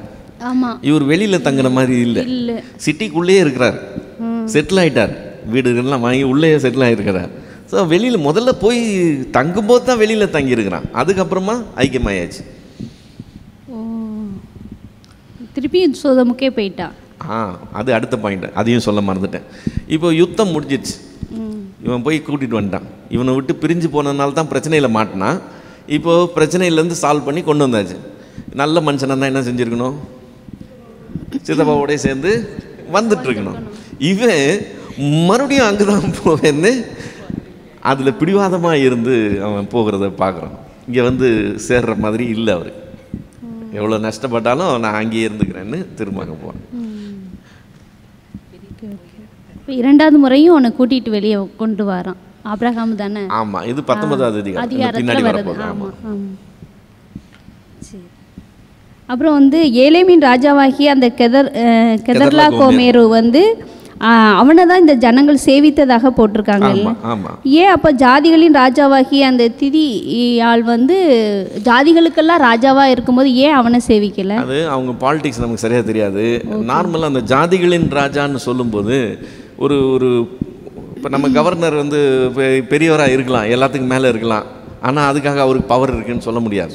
இவர் வெளியில் தங்குற மாதிரி இல்லை, சிட்டிக்குள்ளேயே இருக்கிறார், செட்டில் ஆகிட்டார், வீடுகள்லாம் வாங்கி உள்ளே செட்டில் ஆகிருக்கிறார். ஸோ வெளியில் முதல்ல போய் தங்கும்போது தான் வெளியில் தங்கியிருக்கிறான். அதுக்கப்புறமா ஐக்கியமாயாச்சு, திருப்பி சோதோமுக்கே போயிட்டான். அது அடுத்த பாயிண்ட், அதையும் சொல்ல மறந்துட்டேன். இப்போ யுத்தம் முடிஞ்சிடுச்சு, இவன் போய் கூட்டிகிட்டு வந்துட்டான். இவனை விட்டு பிரிஞ்சு போனதுனால தான் பிரச்சனையில் மாட்டினான். இப்போது பிரச்சனையிலேருந்து சால்வ் பண்ணி கொண்டு வந்தாச்சு. நல்ல மனுஷனாக தான் என்ன செஞ்சுருக்கணும்? சித்தப்பாவோடய சேர்ந்து வந்துட்டுருக்கணும். இவன் மறுபடியும் அங்கே தான் போவேன்னு அதில் பிடிவாதமாக இருந்து அவன் போகிறத பார்க்குறான். இங்கே சேர்ற மாதிரி இல்லை. அவர் எவ்வளோ நஷ்டப்பட்டாலும் நான் அங்கேயே இருந்துக்கிறேன்னு திரும்ப போகிறேன். இப்போ 2வது முறையும் அவனை கூட்டிகிட்டு வெளியே கொண்டு வரான் ஆபிரகாம் தானே? ஆமாம், இது 19ஆவது அதிகாரத்தில் வருது. ஆமாம். சரி. அப்புறம் ஏலேமின் ராஜாவாகிய அந்த கெதர்லா கோமேரு அவனை தான் இந்த ஜனங்கள் சேவித்ததாக போட்டிருக்காங்க. ஏன் அப்போ ஜாதிகளின் ராஜாவாகிய அந்த திதியால் ஜாதிகளுக்கெல்லாம் ராஜாவாக இருக்கும்போது ஏன் அவனை சேவிக்கலை? அது அவங்க பாலிடிக்ஸ் நமக்கு சரியாக தெரியாது. நார்மலாக அந்த ஜாதிகளின் ராஜான்னு சொல்லும்போது ஒரு இப்போ நம்ம கவர்னர் பெரியவராக இருக்கலாம், எல்லாத்துக்கும் மேலே இருக்கலாம், ஆனால் அதுக்காக அவருக்கு பவர் இருக்குன்னு சொல்ல முடியாது.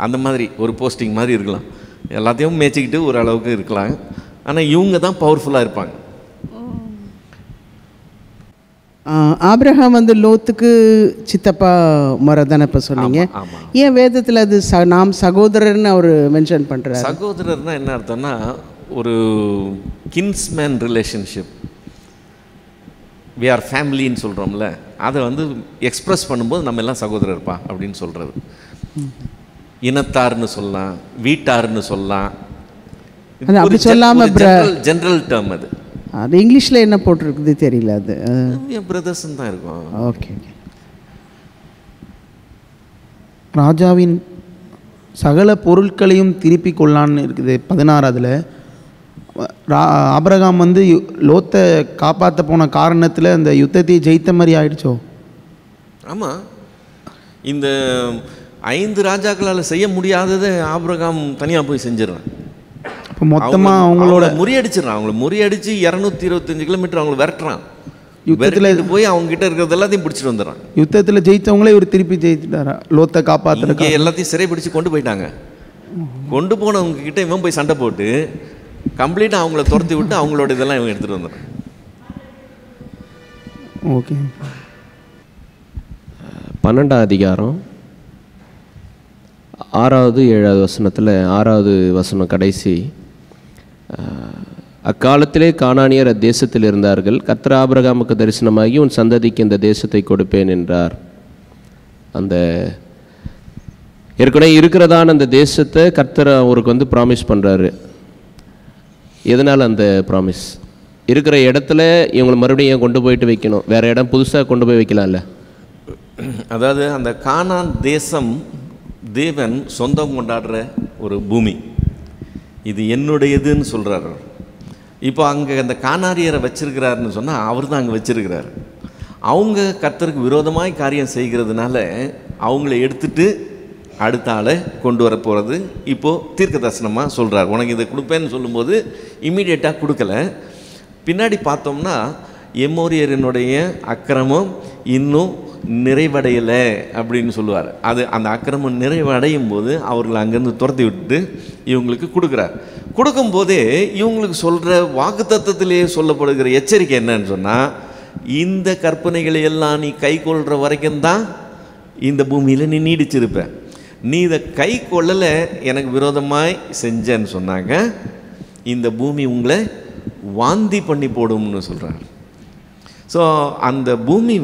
அந்த மாதிரி ஒரு போஸ்டிங் மாதிரி இருக்கலாம், எல்லாத்தையும் மேய்ச்சிக்கிட்டு ஒரு அளவுக்கு இருக்கலாம். ஆனால் இவங்க தான் பவர்ஃபுல்லாக இருப்பாங்க. ஆபிரகாம் லோத்துக்கு சித்தப்பா முறை தானே இப்போ சொன்னீங்க. ஏன் வேதத்தில் அது நாம் சகோதரர்னு அவர் மென்ஷன் பண்ணுறாரு? சகோதரர்னா என்ன அர்த்தம்னா ஒரு கின்ஸ்மேன் ரிலேஷன்ஷிப், வி ஆர் ஃபேமிலின்னு சொல்கிறோம்ல, அதை எக்ஸ்ப்ரெஸ் பண்ணும்போது நம்ம எல்லாம் சகோதரர்ப்பா அப்படின்னு சொல்கிறது. இனத்தார்னு சொல்லலாம், வீட்டார்னு சொல்லலாம், அப்படி சொல்லாமல் ஜென்ரல் டேர்ம். அது இங்கிலீஷில் என்ன போட்டிருக்குது தெரியல, அது பிரதர்ஸ்ன்னு தான் இருக்கும். ஓகே. ராஜாவின் சகல பொருட்களையும் திருப்பி கொள்ளான்னு இருக்குது 16. ஆபிரகாம் லோத்தை காப்பாற்ற போன காரணத்தில் அந்த யுத்தத்தை ஜெயித்த மாதிரி ஆயிடுச்சோ? ஆமாம், இந்த 5 ராஜாக்களால் செய்ய முடியாததை ஆபிரகாம் தனியாக போய் செஞ்சிடறான். இப்போ மொத்தமாக அவங்களோட முறியடிச்சிடறான். அவங்கள முறியடிச்சு 225 கிலோமீட்டர் அவங்களை விரட்டுறான். யுத்தத்தில் இது போய் அவங்க கிட்ட இருக்கிறது எல்லாத்தையும் பிடிச்சிட்டு வந்துடுறான். யுத்தத்தில் ஜெயித்தவங்களே இவர் திருப்பி ஜெயிச்சுட்டாரா? லோத்தை காப்பாற்றுறதுக்கு எல்லாத்தையும் சிறை பிடிச்சி கொண்டு போயிட்டாங்க. கொண்டு போனவங்க கிட்ட இவன் போய் சண்டை போட்டு கம்ப்ளீட்டாக அவங்கள துரத்தி விட்டு அவங்களோட இதெல்லாம் இவங்க எடுத்துகிட்டு வந்துடுறான். ஓகே. 12ஆம் அதிகாரம் 6வது 7வது வசனத்தில் 6வது வசனம் கடைசி. அக்காலத்திலே கானானியர் அத்தேசத்தில் இருந்தார்கள். கர்த்தர் ஆபிரகாமுக்கு தரிசனமாகி உன் சந்ததிக்கு இந்த தேசத்தை கொடுப்பேன் என்றார். அந்த ஏற்கனவே இருக்கிறதான அந்த தேசத்தை கர்த்தர் அவருக்கு ப்ராமிஸ் பண்ணுறாரு. எதனால் அந்த ப்ராமிஸ்? இருக்கிற இடத்துல இவங்களை மறுபடியும் கொண்டு போயிட்டு வைக்கணும், வேறு இடம் புதுசாக கொண்டு போய் வைக்கலாம்ல. அதாவது அந்த கானான் தேசம் தேவன் சொந்தம் கொண்டாடுற ஒரு பூமி, இது என்னுடையதுன்னு சொல்கிறார். இப்போ அங்கே அந்த கானாரியரை வச்சிருக்கிறாருன்னு சொன்னால் அவர் தான் அங்கே வச்சிருக்கிறார். அவங்க கர்த்தருக்கு விரோதமாய் காரியம் செய்கிறதுனால அவங்கள எடுத்துட்டு அடுத்த ஆளை கொண்டு வர போகிறது இப்போது தீர்க்க தரிசனமாக சொல்கிறார். உனக்கு இதை கொடுப்பேன்னு சொல்லும்போது இம்மீடியட்டாக கொடுக்கல. பின்னாடி பார்த்தோம்னா எமோரியரினுடைய அக்கிரமம் இன்னும் நிறைவடையலை அப்படின்னு சொல்லுவார். அது அந்த அக்கிரமம் நிறைவடையும் போது அவர்களை அங்கேருந்து துரத்தி விட்டு இவங்களுக்கு கொடுக்குறார். கொடுக்கும்போதே இவங்களுக்கு சொல்கிற வாக்குத்தத்தத்திலேயே சொல்லப்படுகிற எச்சரிக்கை என்னன்னு சொன்னால், இந்த கற்பனைகளை எல்லாம் நீ கை கொள்கிற வரைக்கும் தான் இந்த பூமியில் நீ நீடிச்சிருப்ப. நீ இதை கை கொள்ளலை, எனக்கு விரோதமாய் செஞ்சேன்னு சொன்னாங்க, இந்த பூமி உங்களை வாந்தி பண்ணி போடும்னு சொல்கிறார். ஸோ அந்த பூமி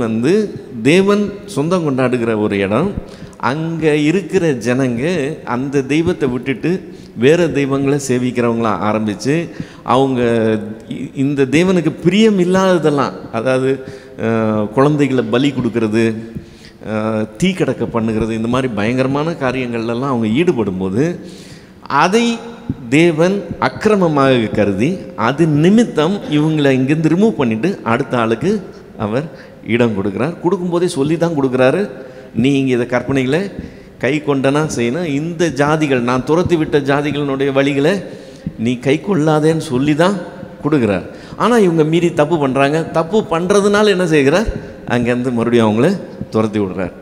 தேவன் சொந்தம் கொண்டாடுகிற ஒரு இடம். அங்கே இருக்கிற ஜனங்க அந்த தெய்வத்தை விட்டுட்டு வேறு தெய்வங்களை சேவிக்கிறவங்களாம் ஆரம்பித்து அவங்க இந்த தேவனுக்கு பிரியம் இல்லாததெல்லாம், அதாவது குழந்தைகளை பலி கொடுக்கறது, தீக்கடக்க பண்ணுகிறது, இந்த மாதிரி பயங்கரமான காரியங்கள்லாம் அவங்க ஈடுபடும்போது அதை தேவன் அக்கிரமமாக கருதி அது நிமித்தம் இவங்களை இங்கேருந்து ரிமூவ் பண்ணிவிட்டு அடுத்த ஆளுக்கு அவர் இடம் கொடுக்குறார். கொடுக்கும்போதே சொல்லி தான் கொடுக்குறாரு, நீ இங்கே இதை கற்பனைகளை கை கொண்டனா செய்யணும், இந்த ஜாதிகள் நான் துரத்தி விட்ட ஜாதிகளினுடைய வழிகளை நீ கை கொள்ளாதேன்னு சொல்லி தான் கொடுக்குறார். ஆனால் இவங்க மீறி தப்பு பண்ணுறாங்க. தப்பு பண்ணுறதுனால என்ன செய்கிறார், அங்கேருந்து மறுபடியும் அவங்கள துரத்தி விடுறார்.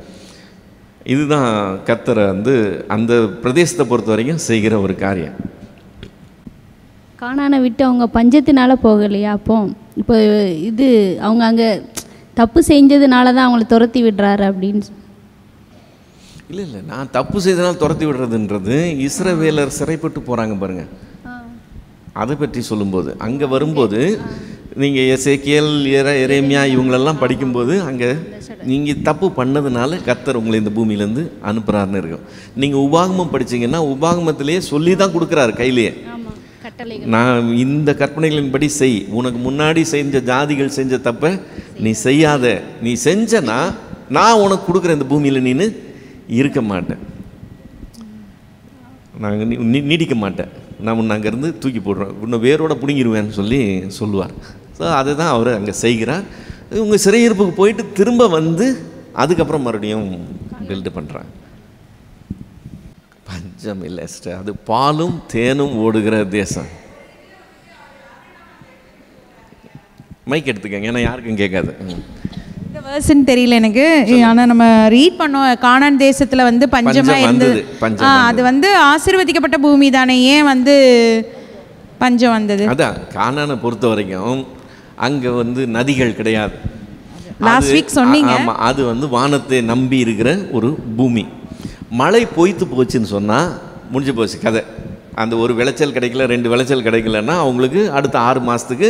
இதுதான் கர்த்தரை அந்த பிரதேசத்தை பொறுத்த வரைக்கும் செய்கிற ஒரு காரியம். கானானை விட்டு அவங்க பஞ்சத்தினால போகலையா? இப்போ இது அவங்க அங்கே தப்பு செஞ்சதுனால தான் அவங்கள துரத்தி விடுறாரு அப்படின்னு. இல்லை, நான் தப்பு செய்தனால் துரத்தி விடுறதுன்றது இஸ்ரவேலர் சிறைப்பட்டு போகிறாங்க பாருங்கள், அதை பற்றி சொல்லும்போது அங்கே வரும்போது நீங்கள் எசேக்கியேல் எரேமியா இவங்களெல்லாம் படிக்கும்போது அங்கே நீங்கள் தப்பு பண்ணதுனால கர்த்தர் உங்களை இந்த பூமியிலேருந்து அனுப்புகிறாருன்னு இருக்கும். நீங்கள் உபாகமம் படிச்சிங்கன்னா உபாகமத்திலேயே சொல்லி தான் கொடுக்குறாரு கையிலேயே, நான் இந்த கற்பனைகளின்படி செய், உனக்கு முன்னாடி செஞ்ச ஜாதிகள் செஞ்ச தப்பை நீ செய்யாத, நீ செஞ்சனா நான் உனக்கு கொடுக்குற இந்த பூமியில் நீ இருக்க மாட்டேன், நாங்கள் நீடிக்க மாட்டேன், நான் உன்னை அங்கேருந்து தூக்கி போடுறேன், உன்னை வேரோட பிடுங்கிடுவேன்னு சொல்லுவார். ஸோ அதை தான் அவர் அங்கே செய்கிறார். இவங்க சிறையிருப்புக்கு போயிட்டு திரும்ப அதுக்கப்புறம் மறுபடியும் பில்டு பண்ணுறாங்க. பஞ்சம் இல்லை சிஸ்டர், அது பாலும் தேனும் ஓடுகிற தேசம். மைக் எடுத்துக்கங்க, ஏன்னா யாருக்கும் கேட்காது. இந்த வேர்ஸ்ன்னு தெரியல எனக்கு, ஆனால் நம்ம ரீட் பண்ணோம். கானான் தேசத்தில் பஞ்சமாக இருந்தது. அது ஆசீர்வதிக்கப்பட்ட பூமி தானே, ஏன் பஞ்சம் வந்தது? அதான் கானானை பொறுத்த வரைக்கும் அங்கே நதிகள் கிடையாது. லாஸ்ட் வீக் சொன்னீங்க. ஆமாம், அது வானத்தை நம்பி இருக்கிற ஒரு பூமி. மழை பொய்த்து போச்சுன்னு சொன்னால் முடிஞ்சு போச்சு கதை. அந்த ஒரு விளைச்சல் கிடைக்கல, 2 விளைச்சல் கிடைக்கலன்னா அவங்களுக்கு அடுத்த 6 மாதத்துக்கு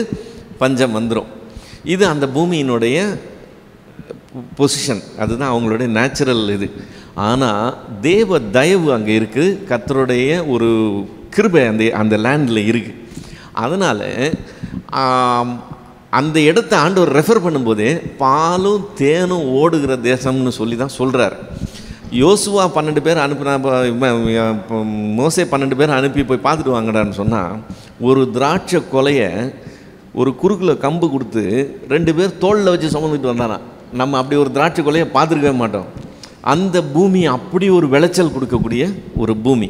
பஞ்சம் வந்துடும். இது அந்த பூமியினுடைய பொசிஷன், அதுதான் அவங்களுடைய நேச்சுரல் இது. ஆனால் தேவ தயவு அங்கே இருக்குது, கர்த்தருடைய ஒரு கிருபை அந்த லேண்டில் இருக்குது. அதனால் அந்த இடத்த ஆண்டவர் ரெஃபர் பண்ணும்போதே பாலும் தேனும் ஓடுகிற தேசம்னு சொல்லி தான் சொல்கிறார். யோசுவா 12 பேர் அனுப்பினா, மோசே 12 பேர் அனுப்பி போய் பார்த்துட்டு வாங்கடான்னு சொன்னால், ஒரு திராட்சை கொலையை ஒரு குறுக்கில் கம்பு கொடுத்து 2 பேர் தோளில் வச்சு சுமந்துட்டு வந்தாராம். நம்ம அப்படி ஒரு திராட்சை கொலையை பார்த்துருக்கவே மாட்டோம். அந்த பூமி அப்படி ஒரு விளைச்சல் கொடுக்கக்கூடிய ஒரு பூமி,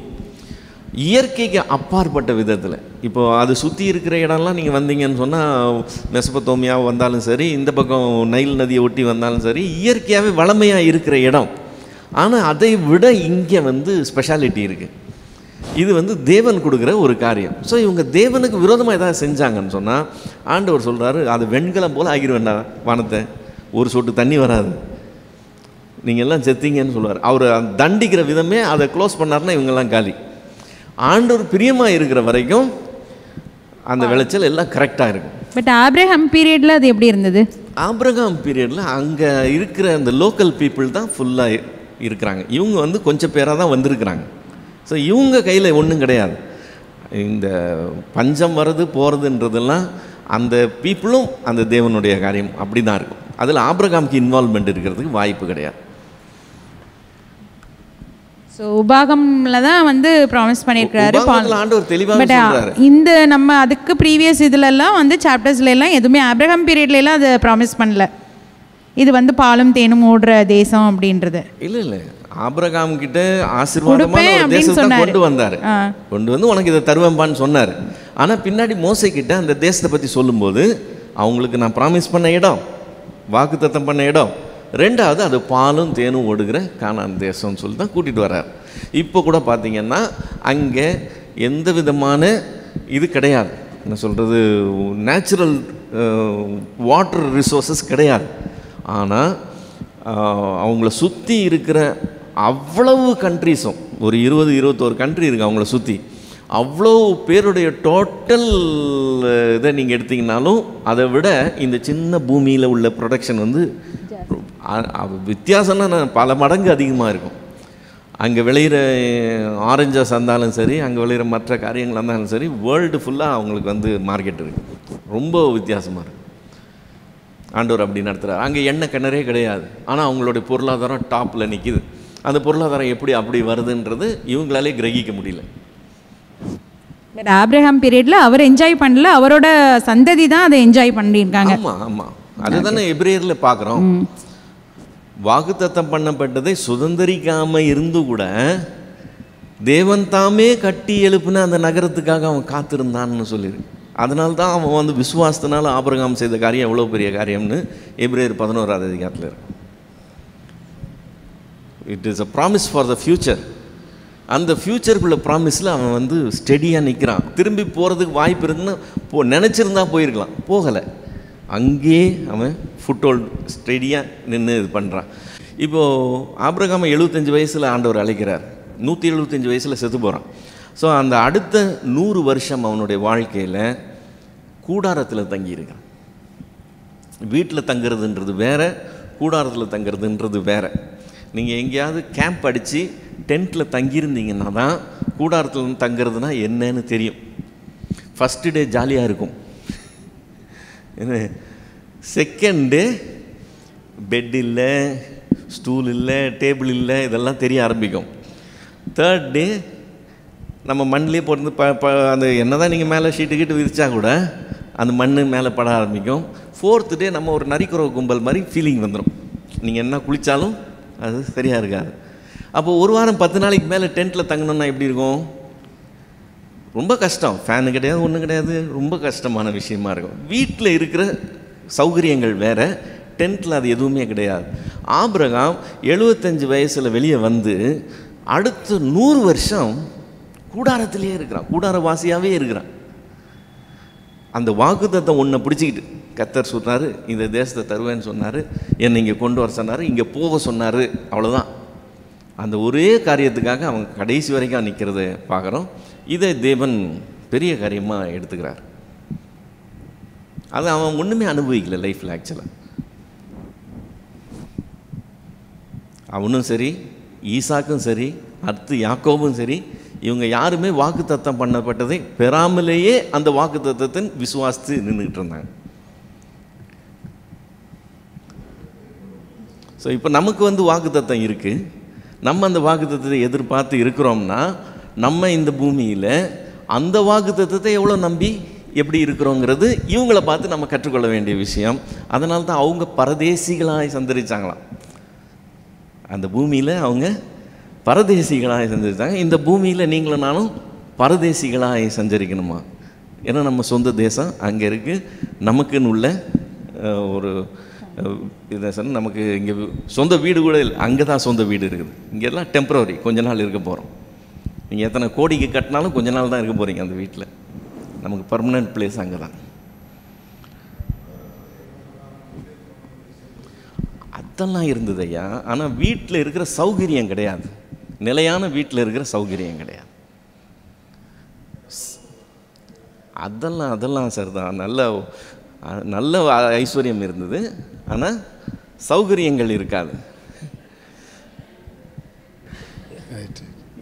இயற்கைக்கு அப்பாற்பட்ட விதத்தில். இப்போது அது சுற்றி இருக்கிற இடம்லாம் நீங்கள் வந்தீங்கன்னு சொன்னால், மெசபத்தோமியா வந்தாலும் சரி, இந்த பக்கம் நைல் நதியை ஒட்டி வந்தாலும் சரி, இயற்கையாகவே வளமையாக இருக்கிற இடம். ஆனால் அதை விட இங்கே ஸ்பெஷாலிட்டி இருக்குது. இது தேவன் கொடுக்குற ஒரு காரியம். ஸோ இவங்க தேவனுக்கு விரோதமாக ஏதாவது செஞ்சாங்கன்னு சொன்னால், ஆண்டவர் சொல்கிறாரு, அது வெண்கலம் போல் ஆகிடுவேண்டா வானத்தை, ஒரு சொட்டு தண்ணி வராது, நீங்கள் எல்லாம் செத்தீங்கன்னு சொல்லுவார். அவர் தண்டிக்கிற விதமே அதை க்ளோஸ் பண்ணார்னா இவங்கெல்லாம் காலி. ஆண்டவர் பிரியமாக இருக்கிற வரைக்கும் அந்த விளைச்சல் எல்லாம் கரெக்டாக இருக்கும். பட் ஆபிரகாம் பீரியடில் அது எப்படி இருந்தது? ஆபிரகாம் பீரியடில் அங்கே இருக்கிற அந்த லோக்கல் பீப்புள் தான் ஃபுல்லாக இருக்கிறாங்க. இவங்க கொஞ்சம் பேராக தான் வந்திருக்கிறாங்க. ஸோ இவங்க கையில் ஒன்றும் கிடையாது. இந்த பஞ்சம் வர்றது போகிறதுன்றதெல்லாம் அந்த பீப்புளும் அந்த தேவனுடைய காரியம் அப்படி தான் இருக்கும். அதில் ஆபிரகாமுக்கு இன்வால்மெண்ட் இருக்கிறதுக்கு வாய்ப்பு கிடையாது. ஸோ உபாகமில் தான் ப்ராமிஸ் பண்ணியிருக்கிறாரு ஆண்டவர் தெளிவாக சொல்றாரு. இந்த நம்ம அதுக்கு ப்ரீவியஸ் இதுலலாம் சாப்டர்ஸ்லாம் எதுவுமே ஆபிரகாம் பீரியட்லாம் அதை ப்ராமிஸ் பண்ணல. இது பாலும் தேனும் ஓடுற தேசம் அப்படின்றது இல்லை. ஆபிரகாம் கிட்ட ஆசீர்வாதமான ஒரு தேசத்தை கொண்டு வந்தார். கொண்டு உனக்கு இதை தருவேன்பான்னு சொன்னார். ஆனால் பின்னாடி மோசே கிட்ட அந்த தேசத்தை பற்றி சொல்லும்போது, அவங்களுக்கு நான் ப்ராமிஸ் பண்ண இடம், வாக்குத்தத்தம் பண்ண இடம், ரெண்டாவது அது பாலும் தேனும் ஓடுகிற கானான் தேசம்னு சொல்லி தான் கூட்டிகிட்டு வர்றார். இப்போ கூட பார்த்தீங்கன்னா அங்கே எந்த விதமான இது கிடையாது, என்ன சொல்கிறது, நேச்சுரல் வாட்டர் ரிசோர்ஸஸ் கிடையாது. ஆனால் அவங்கள சுற்றி இருக்கிற அவ்வளவு கண்ட்ரிஸும், ஒரு 20-21 கண்ட்ரி இருக்குது அவங்கள சுற்றி, அவ்வளோ பேருடைய டோட்டல் இதை நீங்கள் எடுத்திங்கனாலும் அதை விட இந்த சின்ன பூமியில் உள்ள ப்ரொடக்ஷன் வித்தியாசம்னா பல மடங்கு அதிகமாக இருக்கும். அங்கே விளையிற ஆரஞ்சாக இருந்தாலும் சரி, அங்கே விளையிற மற்ற காரியங்களாக இருந்தாலும் சரி, வேர்ல்டு ஃபுல்லாக அவங்களுக்கு மார்க்கெட் இருக்குது. ரொம்ப வித்தியாசமாக இருக்கும். ஆண்டவர் அப்படி நடத்துகிறார். அங்கே எண்ணெய் கிணறே கிடையாது, ஆனால் அவங்களுடைய பொருளாதாரம் டாப்பில் நிற்கிது. அந்த பொருளாதாரம் எப்படி அப்படி வருதுன்றது இவங்களாலே கிரகிக்க முடியல. பட் ஆபிரகாம் பீரியடில் அவர் என்ஜாய் பண்ணல, அவரோட சந்ததி தான் அதை என்ஜாய் பண்ணியிருக்காங்க. ஆமாம் ஆமாம், அதுதானே எபிரேயரில் பார்க்குறோம். வாக்குத்தத்தம் பண்ணப்பட்டதை சுதந்திரிக்காமல் இருந்து கூட தேவன் தாமே கட்டி எழுப்புன அந்த நகரத்துக்காக அவன் காத்திருந்தான்னு சொல்லியிருக்கு. அதனால தான் அவன் விசுவாசத்தினால ஆபிரகாம் செய்த காரியம் எவ்வளோ பெரிய காரியம்னு எபிரேயர் 11ஆவது அதிகாரத்தில் இருக்கு. It is a promise for the future. அந்த ஃப்யூச்சருக்குள்ள ப்ராமிஸில் அவன் ஸ்டெடியாக நிற்கிறான். திரும்பி போகிறதுக்கு வாய்ப்பு இருக்குன்னு நினச்சிருந்தா போயிருக்கலாம், போகலை. அங்கேயே அவன் ஃபுட்ஹோல்ட் ஸ்டெடியாக நின்று இது பண்ணுறான். இப்போது ஆபிரகாம் 75 வயசில் ஆண்டவர் அழைக்கிறார், 175 வயசில் செத்து போகிறான். ஸோ அந்த அடுத்த 100 வருஷம் அவனுடைய வாழ்க்கையில் கூடாரத்தில் தங்கியிருக்கான். வீட்டில் தங்குறதுன்றது வேறு, கூடாரத்தில் தங்குறதுன்றது வேறு. நீங்கள் எங்கேயாவது கேம்ப் அடித்து டென்ட்டில் தங்கியிருந்தீங்கன்னா தான் கூடாரத்தில் தங்குறதுனா என்னன்னு தெரியும். ஃபஸ்ட்டு டே ஜாலியாக இருக்கும், என்ன, செகண்ட் டே பெட் இல்லை, ஸ்டூல் இல்லை, டேபிள் இல்லை, இதெல்லாம் தெரிய ஆரம்பிக்கும். தேர்ட் டே நம்ம மண்ணிலே போட்டு அந்த என்ன தான் நீங்கள் மேலே ஷீட்டு விரிச்சா கூட அந்த மண் மேலே பட ஆரம்பிக்கும். ஃபோர்த்து டே நம்ம ஒரு நரிக்குறவு கும்பல் மாதிரி ஃபீலிங் வந்துடும். நீங்கள் என்ன குளித்தாலும் அது சரியாக இருக்காது. அப்போது ஒரு வாரம் 10 நாளைக்கு மேலே டென்ட்டில் தங்கணுன்னா எப்படி இருக்கும்? ரொம்ப கஷ்டம். ஃபேனு கிடையாது, ஒன்றும் கிடையாது, ரொம்ப கஷ்டமான விஷயமா இருக்கும். வீட்டில் இருக்கிற சௌகரியங்கள் வேறு, டென்ட்டில் அது எதுவுமே கிடையாது. ஆபிரகாம் 75 வயசில் வெளியே அடுத்த 100 வருஷம் கூடாரத்திலே இருக்கிறான், கூடாரவாசியாகவே இருக்கிறான். அந்த வாக்குத்தத்தம் ஒன்றை பிடிச்சிக்கிட்டு கர்த்தர் சொன்னார், இந்த தேசத்தை தருவேன்னு சொன்னார், என்னை இங்கே கொண்டு வர சொன்னார், இங்கே போக சொன்னார், அவ்வளோதான். அந்த ஒரே காரியத்துக்காக அவங்க கடைசி வரைக்கும் நிற்கிறத பார்க்குறோம். இதை தேவன் பெரிய காரியமாக எடுத்துக்கிறார். அதை அவன் ஒன்றுமே அனுபவிக்கல லைஃப்பில். ஆக்சுவலாக அவனும் சரி, ஈசாக்கும் சரி, அடுத்து யாக்கோபும் சரி, இவங்க யாருமே வாக்குத்தத்தம் பண்ணப்பட்டதை பெறாமலேயே அந்த வாக்குத்தத்தத்தின் விசுவாசித்து நின்றுக்கிட்டு இருந்தாங்க. ஸோ இப்போ நமக்கு வாக்குத்தத்தம் இருக்குது. நம்ம அந்த வாக்குத்தத்தத்தை எதிர்பார்த்து இருக்கிறோம்னா, நம்ம இந்த பூமியில் அந்த வாக்குத்தத்தத்தை எவ்வளோ நம்பி எப்படி இருக்கிறோங்கிறது இவங்கள பார்த்து நம்ம கற்றுக்கொள்ள வேண்டிய விஷயம். அதனால தான் அவங்க பரதேசிகளாய் சந்தரிச்சாங்களாம். அந்த பூமியில் அவங்க பரதேசிகளாய் சந்தரிச்சாங்க. இந்த பூமியில் நீங்களும் நானும் பரதேசிகளாய் சஞ்சரிக்கணுமா? ஏன்னா நம்ம சொந்த தேசம் அங்கே இருக்குது. நமக்குன்னு உள்ள ஒரு இதை சொன்ன நமக்கு இங்கே சொந்த வீடு கூட இல்லை. அங்கே தான் சொந்த வீடு இருக்குது. இங்கெல்லாம் டெம்பரவரி, கொஞ்ச நாள் இருக்க போகிறோம். நீங்கள் எத்தனை கோடிக்கு கட்டினாலும் கொஞ்ச நாள் தான் இருக்க போகிறீங்க அந்த வீட்டில். நமக்கு பர்மனெண்ட் பிளேஸ் அங்கே தான். அதெல்லாம் இருந்தது ஐயா. ஆனால் வீட்டில் இருக்கிற சௌகரியம் கிடையாது. நிலையான வீட்டில் இருக்கிற சௌகரியம் கிடையாது. அதெல்லாம் சார் தான். நல்ல ஐஸ்வர்யம் இருந்தது, ஆனால் சௌகரியங்கள் இருக்காது.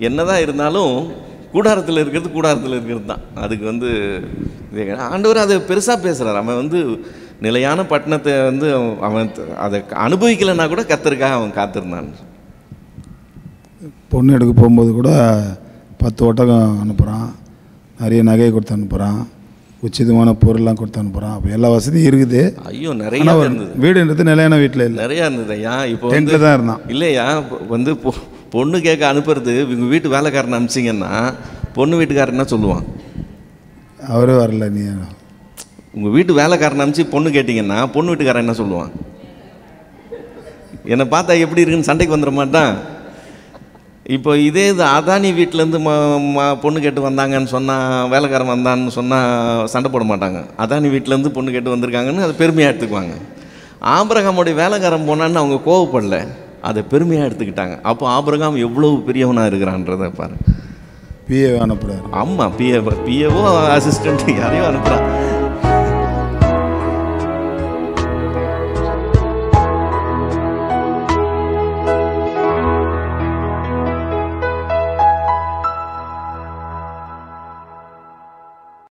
என்னதான் இருந்தாலும் கூடாரத்தில் இருக்கிறது தான். அதுக்கு ஆண்டவர் அதை பெருசாக பேசுகிறார். அவன் நிலையான பட்டணத்தை அவன் அதை அனுபவிக்கலைன்னா கூட கர்த்தருக்காக அவன் காத்திருந்தான். பொண்ணு எடுக்க போகும்போது கூட 10 ஒட்டகம் அனுப்புகிறான், நிறைய நகையை கொடுத்து அனுப்புகிறான், உச்சிதமான பொருள்லாம் கொடுத்து அனுப்புகிறான். அப்போ எல்லா வசதியும் இருக்குது. ஐயோ, நிறைய இருந்தது. வீடுன்றது நிலையான வீட்டில் இல்லை, நிறையா இருந்தது ஐயா. இப்போ டென்ட்டில் தான் இருந்தான். இல்லையா, பொண்ணு கேட்க அனுப்புறது இவங்க வீட்டு வேலைக்காரனை அனுப்பிச்சிங்கன்னா பொண்ணு வீட்டுக்காரன் என்ன சொல்லுவான்? அவரே வரல. நீ உங்கள் வீட்டு வேலைக்காரனை அனுப்பிச்சு பொண்ணு கேட்டிங்கன்னா பொண்ணு வீட்டுக்காரன் என்ன சொல்லுவான்? என்னை பார்த்தா எப்படி இருக்குன்னு சண்டைக்கு வந்துட மாட்டான். இப்போ இதே இது அதானி வீட்டிலேருந்து பொண்ணு கேட்டு வந்தாங்கன்னு சொன்னால், வேலைக்காரன் வந்தான்னு சொன்னால் சண்டை போட மாட்டாங்க. அதானி வீட்டிலேருந்து பொண்ணு கேட்டு வந்திருக்காங்கன்னு அதை பெருமையாக எடுத்துக்குவாங்க. ஆபிரகாமுடைய வேலைக்காரன் போனான்னு அவங்க கோவப்படல, அதை பெருமையாக எடுத்துக்கிட்டாங்க. அப்போ ஆபிரகாம் எவ்வளவு பெரியவனாக இருக்கிறான்றதை பாரு. பிஏ அனுப்புகிறார். ஆமாம், பிஏவோ அசிஸ்டண்ட் யாரையோ அனுப்புகிறான்.